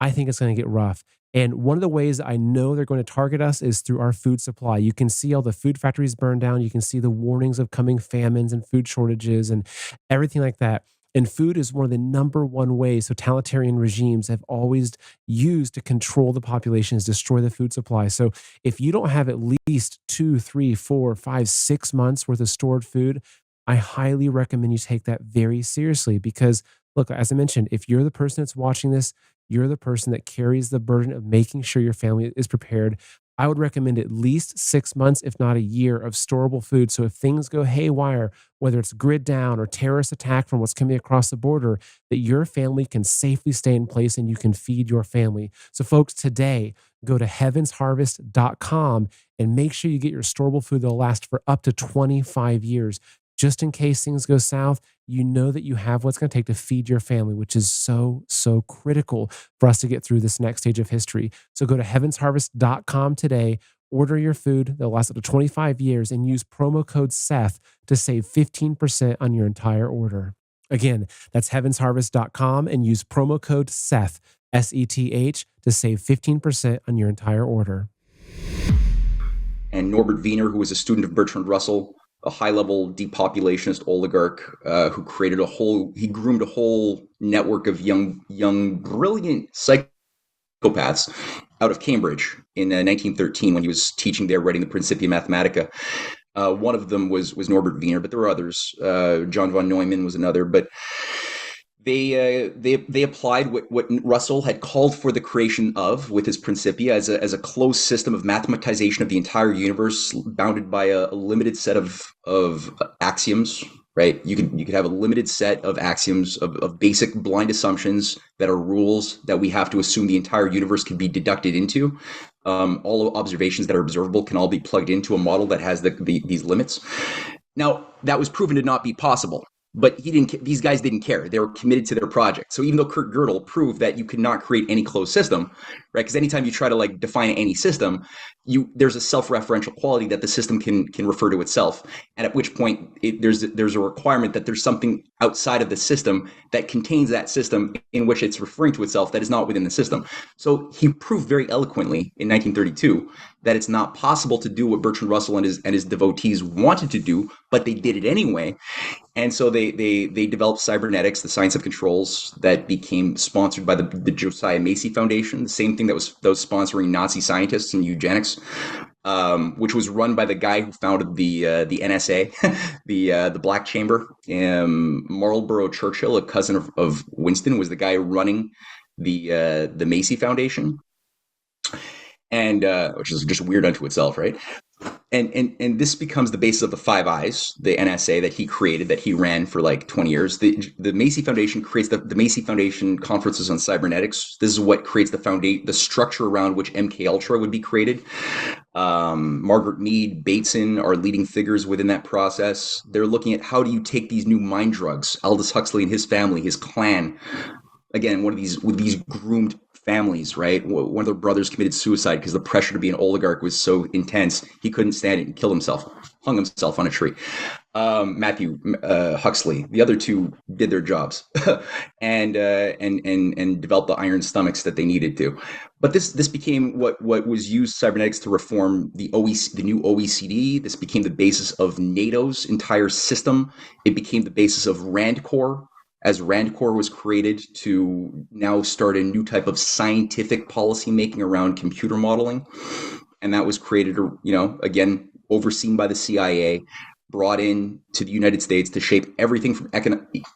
I think it's going to get rough. And one of the ways I know they're going to target us is through our food supply. You can see all the food factories burned down. You can see the warnings of coming famines and food shortages and everything like that. And food is one of the number one ways totalitarian regimes have always used to control the population, is destroy the food supply. So if you don't have at least 2, 3, 4, 5, 6 months worth of stored food, I highly recommend you take that very seriously. Because look, as I mentioned, if you're the person that's watching this, you're the person that carries the burden of making sure your family is prepared. I would recommend at least 6 months, if not a year, of storable food. So if things go haywire, whether it's grid down or terrorist attack from what's coming across the border, that your family can safely stay in place and you can feed your family. So folks, today, go to heavensharvest.com and make sure you get your storable food that'll last for up to 25 years. Just in case things go south, you know that you have what's going to take to feed your family, which is so, so critical for us to get through this next stage of history. So go to heavensharvest.com today, order your food that'll last up to 25 years, and use promo code Seth to save 15% on your entire order. Again, that's heavensharvest.com and use promo code Seth, S-E-T-H, to save 15% on your entire order. And Norbert Wiener, who was a student of Bertrand Russell, a high-level depopulationist oligarch who groomed a whole network of young, brilliant psychopaths out of Cambridge in 1913 when he was teaching there, writing the Principia Mathematica. One of them was Norbert Wiener, but there were others. John von Neumann was another, but they applied what Russell had called for the creation of with his Principia as a closed system of mathematization of the entire universe, bounded by a limited set of axioms. Right, you could have a limited set of axioms of basic blind assumptions that are rules that we have to assume the entire universe can be deducted into. All observations that are observable can all be plugged into a model that has these limits. Now, that was proven to not be possible. but he didn't. These guys didn't care. They were committed to their project. So even though Kurt Gödel proved that you cannot create any closed system, right? Because anytime you try to like define any system, there's a self-referential quality that the system can refer to itself, and at which point there's a requirement that there's something outside of the system that contains that system in which it's referring to itself that is not within the system. So he proved very eloquently in 1932 that it's not possible to do what Bertrand Russell and his devotees wanted to do, but they did it anyway. And so they developed cybernetics, the science of controls, that became sponsored by the Josiah Macy Foundation, the same thing that was sponsoring Nazi scientists and eugenics, which was run by the guy who founded the NSA, the Black Chamber. Marlborough Churchill, a cousin of Winston, was the guy running the Macy Foundation, and which is just weird unto itself, right? And this becomes the basis of the Five Eyes, the NSA that he created, that he ran for like 20 years. The Macy Foundation creates the Macy Foundation Conferences on Cybernetics. This is what creates the structure around which MK Ultra would be created. Margaret Mead, Bateson are leading figures within that process. They're looking at how do you take these new mind drugs. Aldous Huxley and his family, his clan, again, with these groomed families, right? One of their brothers committed suicide because the pressure to be an oligarch was so intense he couldn't stand it and killed himself, hung himself on a tree. Matthew Huxley, the other two did their jobs and developed the iron stomachs that they needed to. But this became what was used cybernetics to reform the new OECD. This became the basis of NATO's entire system. It became the basis of RAND Corps, as RAND Corps was created to now start a new type of scientific policy making around computer modeling. And that was created, again, overseen by the CIA, brought in to the United States to shape everything from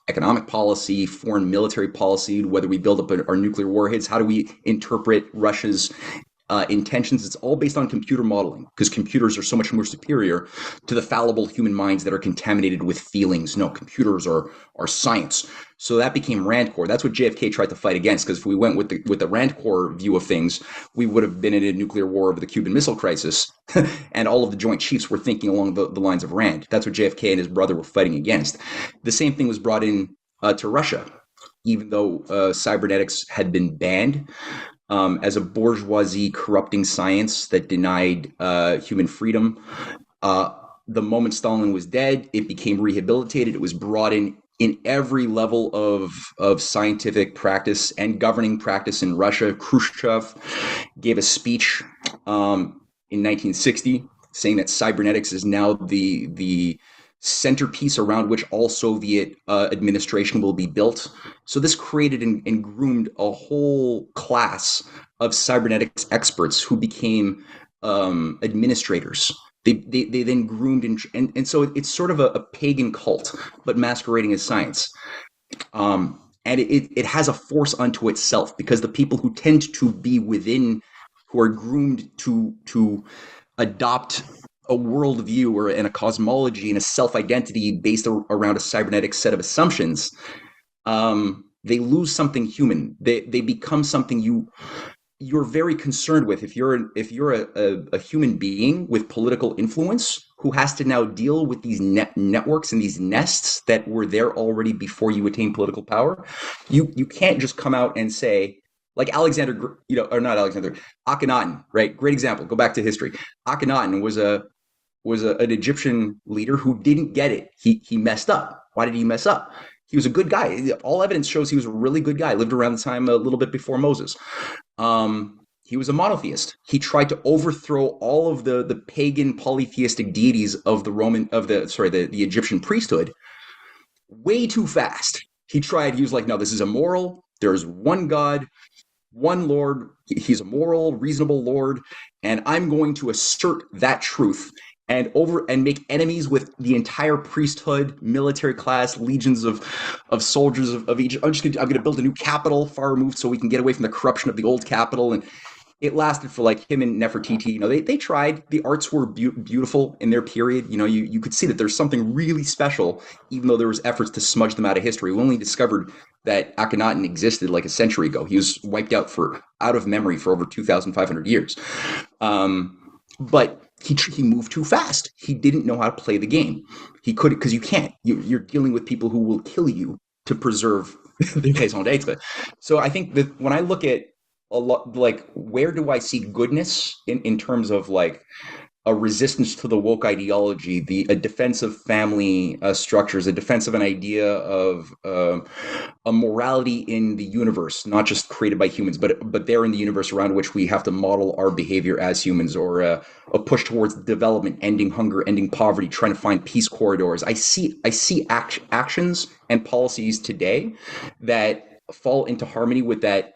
economic policy, foreign military policy, whether we build up our nuclear warheads, how do we interpret Russia's intentions. It's all based on computer modeling, because computers are so much more superior to the fallible human minds that are contaminated with feelings. No, computers are science. So that became RAND Corps. That's what JFK tried to fight against, because if we went with the RAND Corps view of things, we would have been in a nuclear war over the Cuban Missile Crisis, and all of the Joint Chiefs were thinking along the lines of RAND. That's what JFK and his brother were fighting against. The same thing was brought in to Russia, even though cybernetics had been banned. As a bourgeoisie corrupting science that denied human freedom. The moment Stalin was dead, it became rehabilitated. It was brought in every level of scientific practice and governing practice in Russia. Khrushchev gave a speech in 1960 saying that cybernetics is now the centerpiece around which all Soviet administration will be built. So this created and groomed a whole class of cybernetics experts who became administrators. They then groomed and so it's sort of a pagan cult, but masquerading as science. And it has a force unto itself, because the people who tend to be within, who are groomed to adopt a worldview and a cosmology and a self-identity based around a cybernetic set of assumptions, they lose something human. They become something you're very concerned with. If you're a human being with political influence who has to now deal with these networks and these nests that were there already before you attain political power, you can't just come out and say, like Alexander, or not Alexander, Akhenaten, right? Great example. Go back to history. Akhenaten was an Egyptian leader who didn't get it. He messed up. Why did he mess up? He was a good guy. All evidence shows he was a really good guy. Lived around the time a little bit before Moses. He was a monotheist. He tried to overthrow all of the pagan polytheistic deities of the Egyptian priesthood way too fast. He was like, no, this is immoral. There's one God, one Lord. He's a moral, reasonable Lord, and I'm going to assert that truth and make enemies with the entire priesthood, military class, legions of soldiers of Egypt. I'm going to build a new capital far removed so we can get away from the corruption of the old capital. And it lasted for like him and Nefertiti. They tried. The arts were beautiful in their period. You could see that there's something really special, even though there was efforts to smudge them out of history. We only discovered that Akhenaten existed like a century ago. He was wiped out of memory for over 2,500 years. But he moved too fast. He didn't know how to play the game. He could, because you can't. You're dealing with people who will kill you to preserve the raison d'être. So I think that when I look at a lot, like, where do I see goodness in terms of like a resistance to the woke ideology, a defense of family structures, a defense of an idea of a morality in the universe, not just created by humans, but there in the universe around which we have to model our behavior as humans, or a push towards development, ending hunger, ending poverty, trying to find peace corridors. I see actions and policies today that fall into harmony with that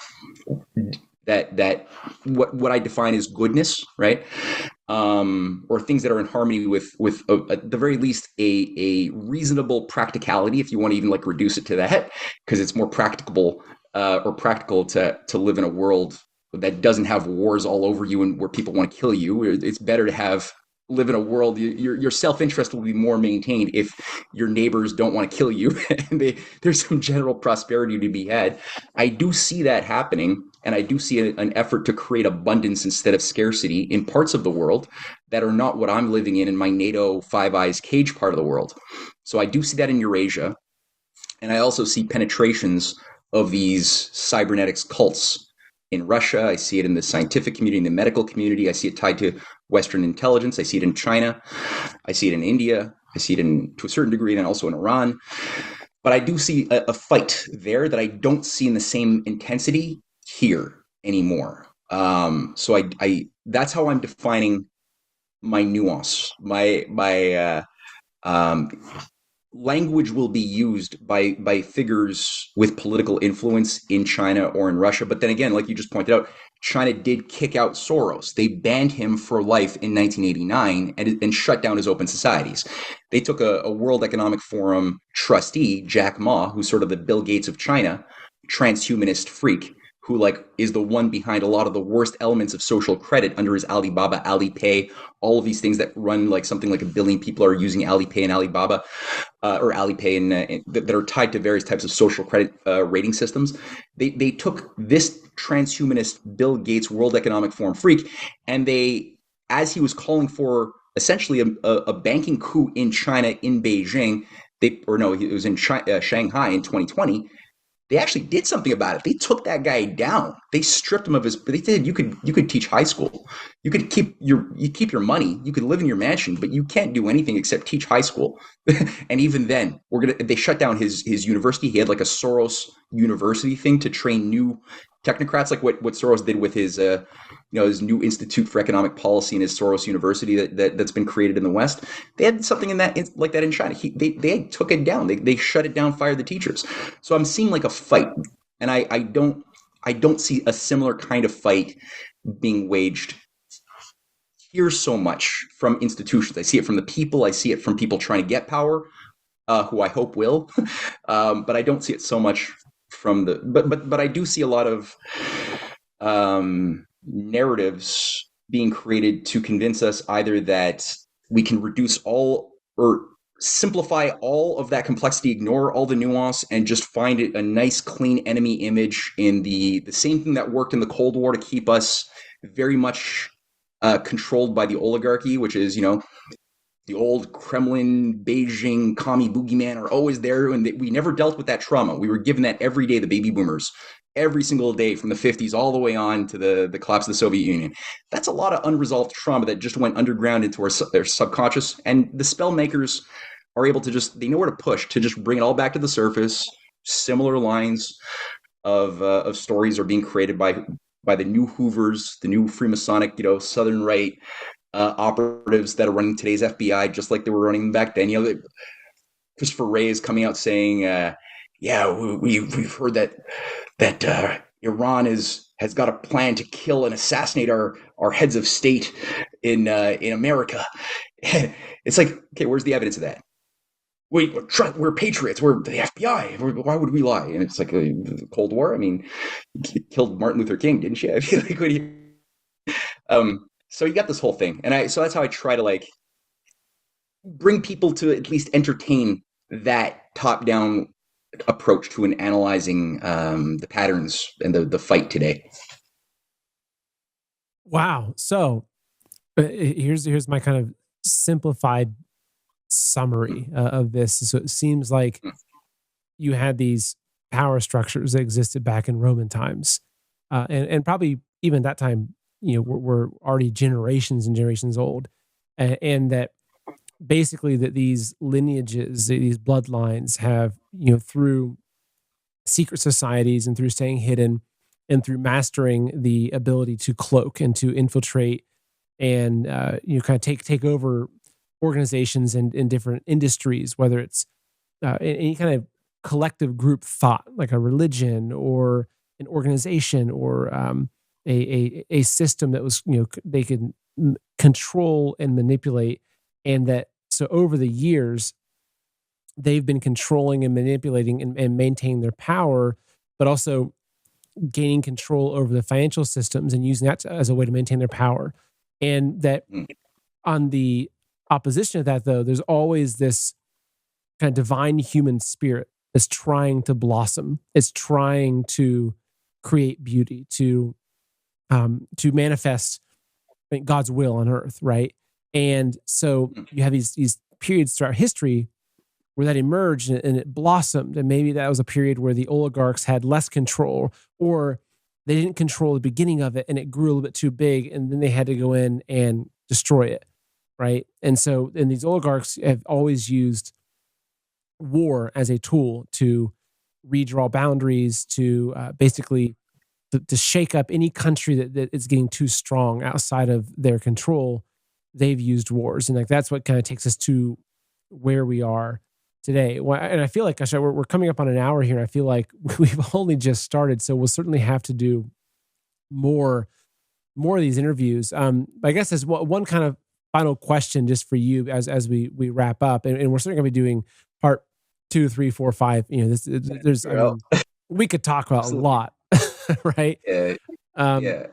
what I define as goodness, right? Or things that are in harmony with at the very least a reasonable practicality, if you want to even like reduce it to that, because it's more practicable or practical to live in a world that doesn't have wars all over you and where people want to kill you. It's better to live in a world, your self-interest will be more maintained if your neighbors don't want to kill you and there's some general prosperity to be had. I do see that happening, and I do see an effort to create abundance instead of scarcity in parts of the world that are not what I'm living in my NATO Five Eyes cage part of the world. So I do see that in Eurasia, and I also see penetrations of these cybernetics cults in Russia. I see it in the scientific community, in the medical community. I see it tied to Western intelligence. I see it in China. I see it in India. I see it to a certain degree, and also in Iran. But I do see a fight there that I don't see in the same intensity here anymore. So I that's how I'm defining my nuance. My language will be used by figures with political influence in China or in Russia. But then again, like you just pointed out, China did kick out Soros. They banned him for life in 1989 and shut down his open societies. They took a World Economic Forum trustee, Jack Ma, who's sort of the Bill Gates of China, transhumanist freak, who like is the one behind a lot of the worst elements of social credit under his Alibaba, Alipay, all of these things that run like something like 1 billion people are using Alipay and Alibaba, or Alipay, and that are tied to various types of social credit rating systems. They took this transhumanist Bill Gates World Economic Forum freak, and they, as he was calling for essentially a banking coup in China, in Beijing, it was in Shanghai in 2020. They actually did something about it. They took that guy down. They stripped him of his. They did. You could teach high school. You could keep your money. You could live in your mansion, but you can't do anything except teach high school. And even then, they shut down his university. He had like a Soros University thing to train new technocrats, like what Soros did with his his new Institute for Economic Policy and his Soros University that's been created in the West. They had something like that in China. They took it down. They shut it down, fired the teachers. So I'm seeing like a fight, and I don't see a similar kind of fight being waged here so much from institutions. I see it from the people. I see it from people trying to get power, who I hope will, but I don't see it so much from the. But I do see a lot of narratives being created to convince us either that we can reduce all or simplify all of that complexity, ignore all the nuance, and just find it a nice, clean enemy image in the same thing that worked in the Cold War to keep us very much controlled by the oligarchy, which is, the old Kremlin, Beijing, commie boogeyman are always there, and we never dealt with that trauma. We were given that every day, the baby boomers, every single day from the 50s all the way on to the collapse of the Soviet Union. That's a lot of unresolved trauma that just went underground into their subconscious, and the spell makers are able to they know where to push to just bring it all back to the surface. Similar lines of stories are being created by the new Hoovers, the new Freemasonic, Southern right operatives that are running today's FBI, just like they were running back then. Christopher Wray is coming out saying, we've heard that Iran has got a plan to kill and assassinate our heads of state in America. It's like, okay, where's the evidence of that? We're patriots. We're the FBI. Why would we lie? And it's like the Cold War. I mean, you killed Martin Luther King, didn't you? I feel like so you got this whole thing, and so that's how I try to like bring people to at least entertain that top-down approach to analyzing the patterns and the fight today. Wow. So Here's my kind of simplified summary of this. So it seems like you had these power structures that existed back in Roman times, and probably even that time, were already generations and generations old, and that basically that these lineages, these bloodlines, have through secret societies and through staying hidden and through mastering the ability to cloak and to infiltrate and kind of take over organizations and in different industries, whether it's any kind of collective group thought, like a religion or an organization or a system that was they could control and manipulate, and that so over the years they've been controlling and manipulating and maintaining their power, but also gaining control over the financial systems and using that as a way to maintain their power. And that on the opposition of that, though, there's always this kind of divine human spirit that's trying to blossom. It's trying to create beauty, to manifest God's will on earth, right? And so you have these periods throughout history where that emerged and it blossomed, and maybe that was a period where the oligarchs had less control, or they didn't control the beginning of it and it grew a little bit too big, and then they had to go in and destroy it, right? And so, and these oligarchs have always used war as a tool to redraw boundaries, to basically to shake up any country that is getting too strong outside of their control. They've used wars, and like that's what kind of takes us to where we are today. And I feel like, gosh, we're coming up on an hour here, and I feel like we've only just started, so we'll certainly have to do more of these interviews. I guess as one kind of final question, just for you as we wrap up, and we're certainly going to be doing part 2, 3, 4, 5. There's I mean, we could talk about a lot, right? Yeah. Yeah.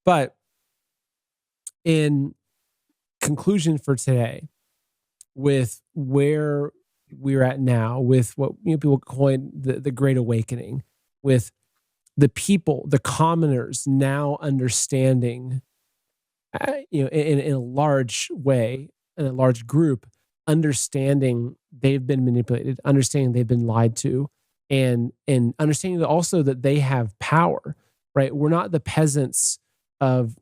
But in conclusion for today, with where we're at now, with what people coin the Great Awakening, with the people, the commoners now understanding, in a large way, in a large group, understanding they've been manipulated, understanding they've been lied to, and understanding that also that they have power, right? We're not the peasants of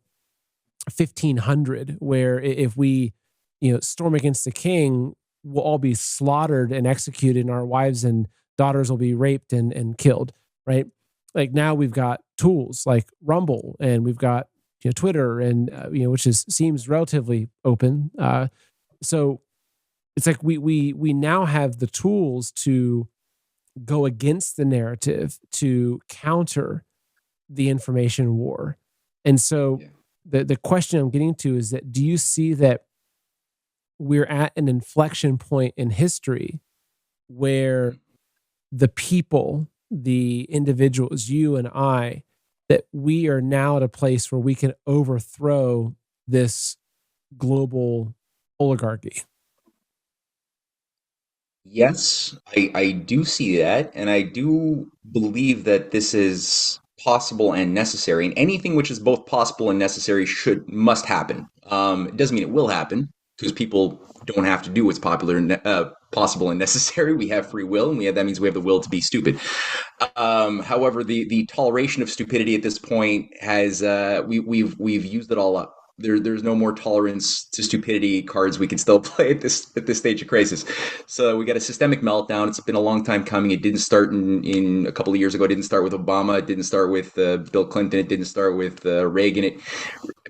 1500, where if we, storm against the king, we'll all be slaughtered and executed, and our wives and daughters will be raped and killed, right? Like now we've got tools like Rumble, and we've got Twitter, and which seems relatively open. So it's like we now have the tools to go against the narrative, to counter the information war. And so the question I'm getting to is that, do you see that we're at an inflection point in history where the people, the individuals, you and I, that we are now at a place where we can overthrow this global oligarchy? Yes, I do see that, and I do believe that this is possible and necessary. And anything which is both possible and necessary must happen. It doesn't mean it will happen, because people don't have to do what's popular and possible and necessary. We have free will, and that means we have the will to be stupid. However, the toleration of stupidity at this point has we've used it all up. There's no more tolerance to stupidity cards we can still play at this stage of crisis. So we got a systemic meltdown. It's been a long time coming. It didn't start in a couple of years ago. It didn't start with Obama. It didn't start with Bill Clinton. It didn't start with Reagan.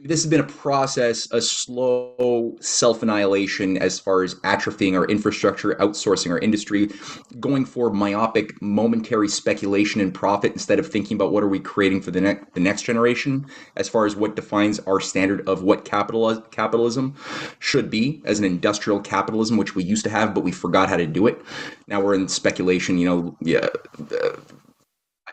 This has been a process, a slow self-annihilation as far as atrophying our infrastructure, outsourcing our industry, going for myopic, momentary speculation and profit instead of thinking about what are we creating for the next generation, as far as what defines our standard of what capitalism should be as an industrial capitalism, which we used to have, but we forgot how to do it. Now we're in speculation,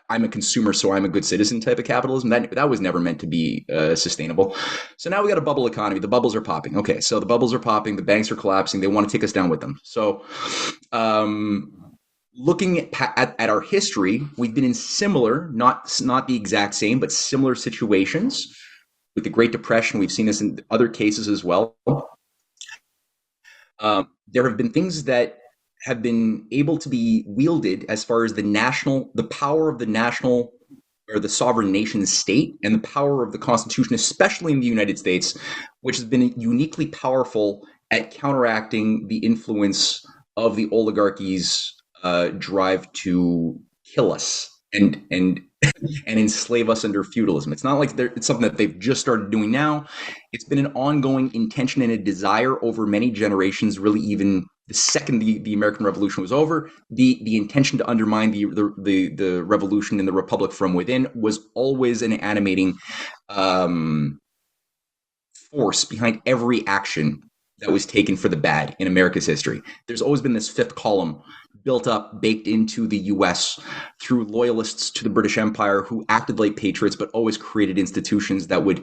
I'm a consumer, so I'm a good citizen type of capitalism. That was never meant to be sustainable. So now we got a bubble economy. The bubbles are popping. Okay, so the bubbles are popping. The banks are collapsing. They want to take us down with them. So looking at our history, we've been in similar, not the exact same, but similar situations with the Great Depression. We've seen this in other cases as well. There have been things that have been able to be wielded as far as the power of the national or the sovereign nation state and the power of the Constitution, especially in the United States, which has been uniquely powerful at counteracting the influence of the oligarchy's drive to kill us and enslave us under feudalism. It's not like it's something that they've just started doing now. It's been an ongoing intention and a desire over many generations, really even the second the American Revolution was over. The intention to undermine the revolution and the republic from within was always an animating force behind every action that was taken for the bad in America's history. There's always been this fifth column built up, baked into the US through loyalists to the British Empire who acted like patriots, but always created institutions that would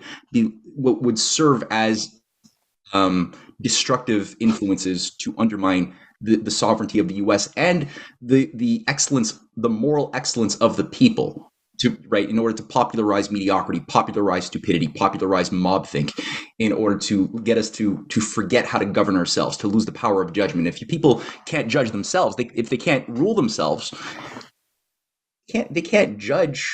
serve as destructive influences to undermine the sovereignty of the US and the excellence, the moral excellence of the people. In order to popularize mediocrity, popularize stupidity, popularize mob-think, in order to get us to forget how to govern ourselves, to lose the power of judgment. If people can't judge themselves, if they can't rule themselves, they can't judge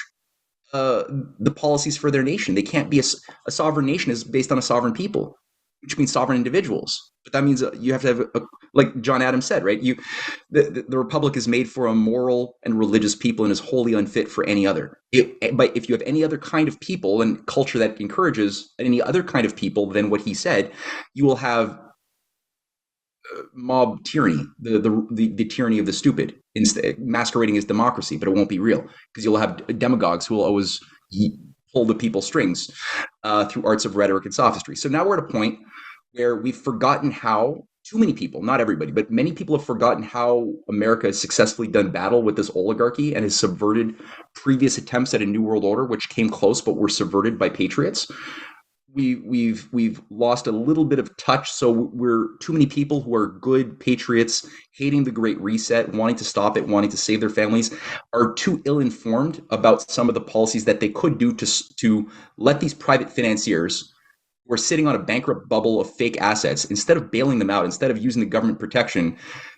the policies for their nation. They can't be a sovereign nation is based on a sovereign people, which means sovereign individuals. But that means you have to have, like John Adams said, right? The republic is made for a moral and religious people and is wholly unfit for any other. But if you have any other kind of people and culture that encourages any other kind of people than what he said, you will have mob tyranny, the tyranny of the stupid, masquerading as democracy, but it won't be real because you'll have demagogues who will always pull the people's strings through arts of rhetoric and sophistry. So now we're at a point where we've forgotten how, too many people, not everybody, but many people have forgotten how America has successfully done battle with this oligarchy and has subverted previous attempts at a new world order, which came close but were subverted by patriots. We've lost a little bit of touch. So we're too many people who are good patriots, hating the Great Reset, wanting to stop it, wanting to save their families, are too ill-informed about some of the policies that they could do to let these private financiers who are sitting on a bankrupt bubble of fake assets, instead of bailing them out, instead of using the government protection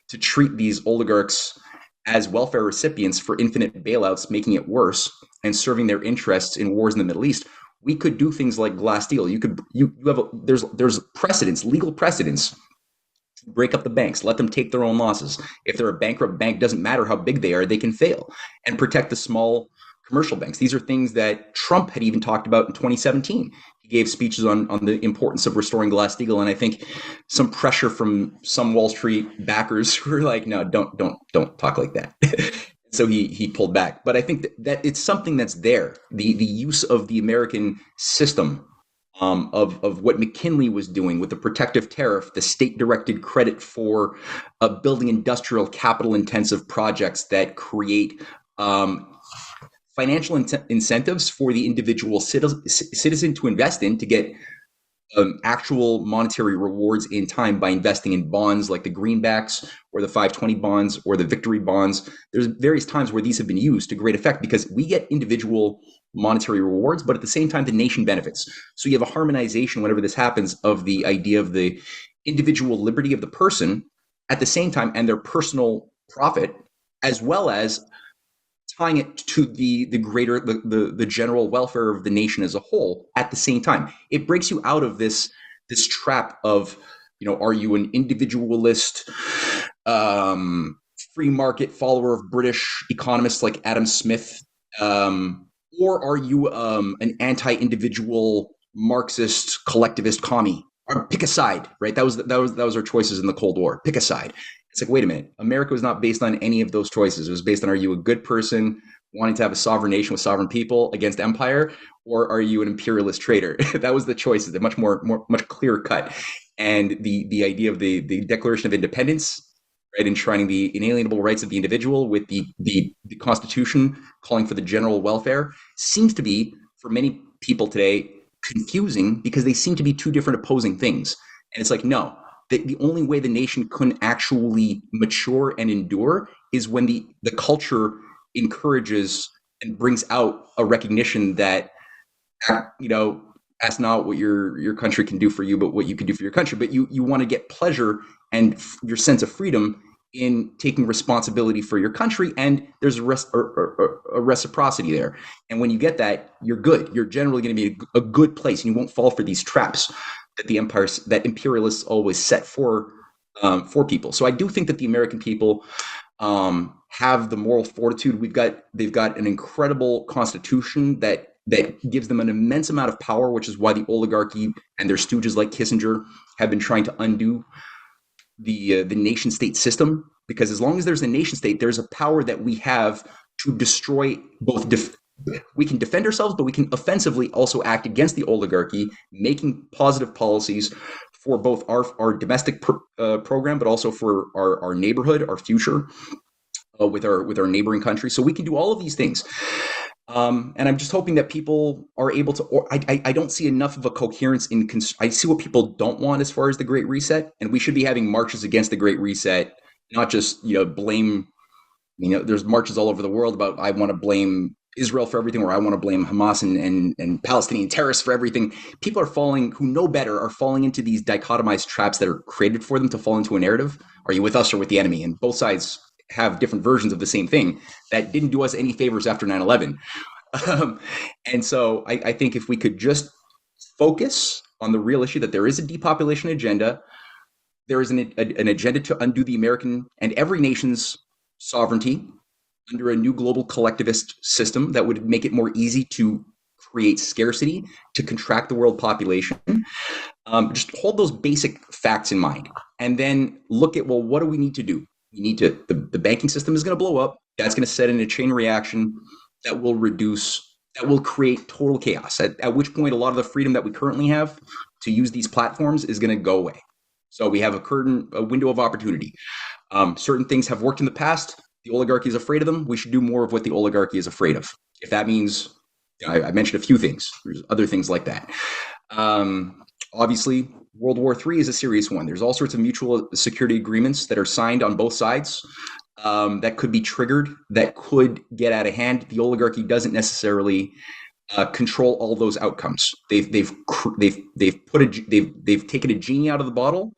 to treat these oligarchs as welfare recipients for infinite bailouts, making it worse and serving their interests in wars in the Middle East. We could do things like Glass-Steagall. There's precedents, legal precedents. Break up the banks, let them take their own losses. If they're a bankrupt bank, doesn't matter how big they are, they can fail, and protect the small commercial banks. These are things that Trump had even talked about in 2017. He gave speeches on the importance of restoring Glass-Steagall, and I think some pressure from some Wall Street backers who were like, no, don't talk like that. So he pulled back. But I think that it's something that's there. The use of the American system, of what McKinley was doing with the protective tariff, the state-directed credit for building industrial capital-intensive projects that create financial incentives for the individual citizen to invest in, to get actual monetary rewards in time by investing in bonds like the greenbacks or the 520 bonds or the victory bonds. There's various times where these have been used to great effect because we get individual monetary rewards, but at the same time, the nation benefits. So you have a harmonization whenever this happens of the idea of the individual liberty of the person at the same time and their personal profit, as well as tying it to the greater, the general welfare of the nation as a whole at the same time. It breaks you out of this trap of, are you an individualist, free market follower of British economists like Adam Smith, or are you an anti-individual Marxist collectivist commie? Or pick a side, right? That was our choices in the Cold War. Pick a side. It's like, wait a minute, America was not based on any of those choices. It was based on, are you a good person wanting to have a sovereign nation with sovereign people against empire, or are you an imperialist traitor? That was the choices. They're much clearer cut. And the idea of the Declaration of Independence, right, enshrining the inalienable rights of the individual with the Constitution calling for the general welfare, seems to be, for many people today, confusing because they seem to be two different opposing things. And it's like, no. The only way the nation can actually mature and endure is when the culture encourages and brings out a recognition that, Ask not what your country can do for you, but what you can do for your country. But you want to get pleasure and your sense of freedom in taking responsibility for your country, and there's a reciprocity there. And when you get that, you're good. You're generally going to be a good place, and you won't fall for these traps that imperialists always set for people. So I do think that the American people have the moral fortitude. They've got an incredible constitution that gives them an immense amount of power, which is why the oligarchy and their stooges like Kissinger have been trying to undo the nation state system. Because as long as there's a nation state, there's a power that we have to destroy both. We can defend ourselves, but we can offensively also act against the oligarchy, making positive policies for both our domestic program, but also for our neighborhood, our future with our neighboring countries. So we can do all of these things. And I'm just hoping that people are able to, I don't see enough of a coherence I see what people don't want as far as the Great Reset, and we should be having marches against the Great Reset, not just, blame, there's marches all over the world about, I want to blame Israel for everything, or I want to blame Hamas and Palestinian terrorists for everything. People who know better are falling into these dichotomized traps that are created for them to fall into a narrative. Are you with us or with the enemy? And both sides have different versions of the same thing that didn't do us any favors after 9/11. And so I think if we could just focus on the real issue, that there is a depopulation agenda, there is an agenda to undo the American and every nation's sovereignty under a new global collectivist system that would make it more easy to create scarcity, to contract the world population. Just hold those basic facts in mind, and then look at, well, what do we need to do? We need to, the banking system is going to blow up. That's going to set in a chain reaction that will create total chaos, at which point a lot of the freedom that we currently have to use these platforms is going to go away. So we have a window of opportunity. Certain things have worked in the past. The oligarchy is afraid of them. We should do more of what the oligarchy is afraid of. If that means, I mentioned a few things. There's other things like that. Obviously, World War III is a serious one. There's all sorts of mutual security agreements that are signed on both sides that could be triggered, that could get out of hand. The oligarchy doesn't necessarily control all those outcomes. They've taken a genie out of the bottle.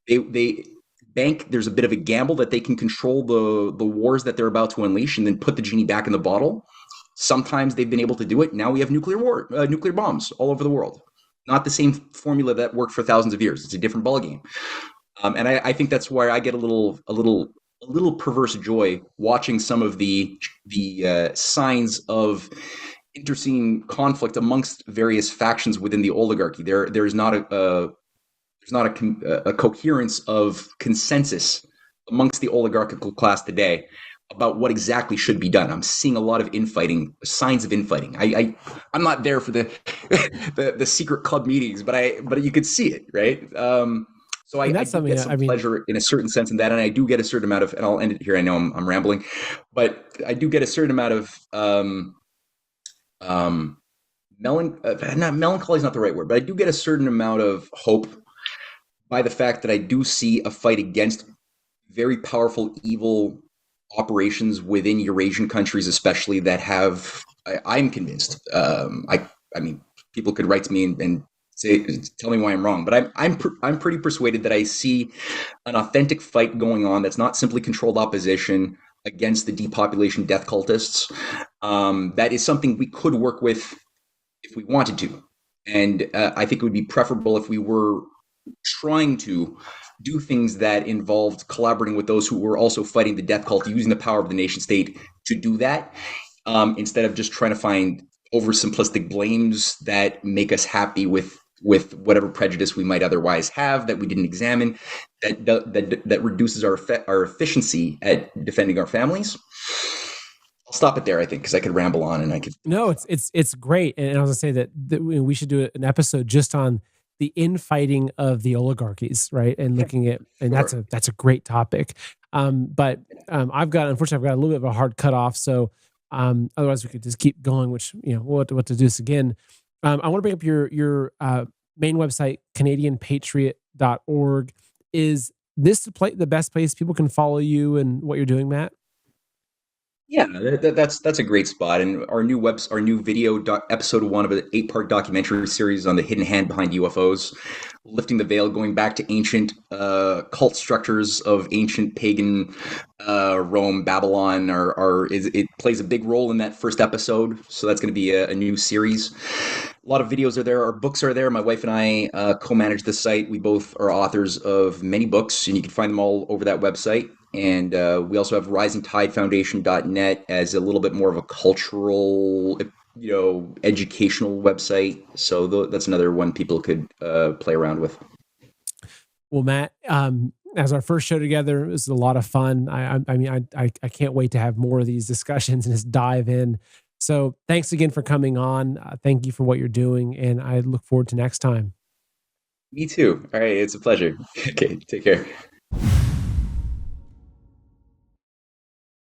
There's a bit of a gamble that they can control the wars that they're about to unleash and then put the genie back in the bottle. Sometimes they've been able to do it. Now we have nuclear bombs all over the world. Not the same formula that worked for thousands of years. It's a different ballgame. And I think that's why I get a little perverse joy watching some of the signs of interceding conflict amongst various factions within the oligarchy. There's not a coherence of consensus amongst the oligarchical class today about what exactly should be done. I'm seeing a lot of infighting, signs of infighting. I'm not there for the secret club meetings, but you could see it, right? So I do get some pleasure in a certain sense in that, and I do get a certain amount of, and I'll end it here. I know I'm rambling, but I do get a certain amount of melancholy is not the right word, but I do get a certain amount of hope by the fact that I do see a fight against very powerful evil operations within Eurasian countries, especially, that have, I'm convinced. I mean, people could write to me and tell me why I'm wrong, but I'm pretty persuaded that I see an authentic fight going on that's not simply controlled opposition against the depopulation death cultists. That is something we could work with if we wanted to, and I think it would be preferable if we were trying to do things that involved collaborating with those who were also fighting the death cult, using the power of the nation state to do that, instead of just trying to find oversimplistic blames that make us happy with whatever prejudice we might otherwise have that we didn't examine, that reduces our efficiency at defending our families. I'll stop it there, I think, because I could ramble on and I could. No, it's great, and I was gonna say that we should do an episode just on the infighting of the oligarchies, right? And looking at, and that's a great topic. But unfortunately, I've got a little bit of a hard cutoff. So otherwise we could just keep going, which, we'll have to do this again. I want to bring up your main website, CanadianPatriot.org. Is this the best place people can follow you and what you're doing, Matt? Yeah, that's a great spot. And our new episode one of an 8-part documentary series on the hidden hand behind UFOs, lifting the veil, going back to ancient cult structures of ancient pagan Rome, Babylon. It plays a big role in that first episode. So that's going to be a new series. A lot of videos are there. Our books are there. My wife and I co-manage the site. We both are authors of many books, and you can find them all over that website. And we also have risingtidefoundation.net as a little bit more of a cultural, educational website. So that's another one people could play around with. Well, Matt, as our first show together, it was a lot of fun. I can't wait to have more of these discussions and just dive in. So thanks again for coming on. Thank you for what you're doing, and I look forward to next time. Me too. All right, it's a pleasure. Okay, take care.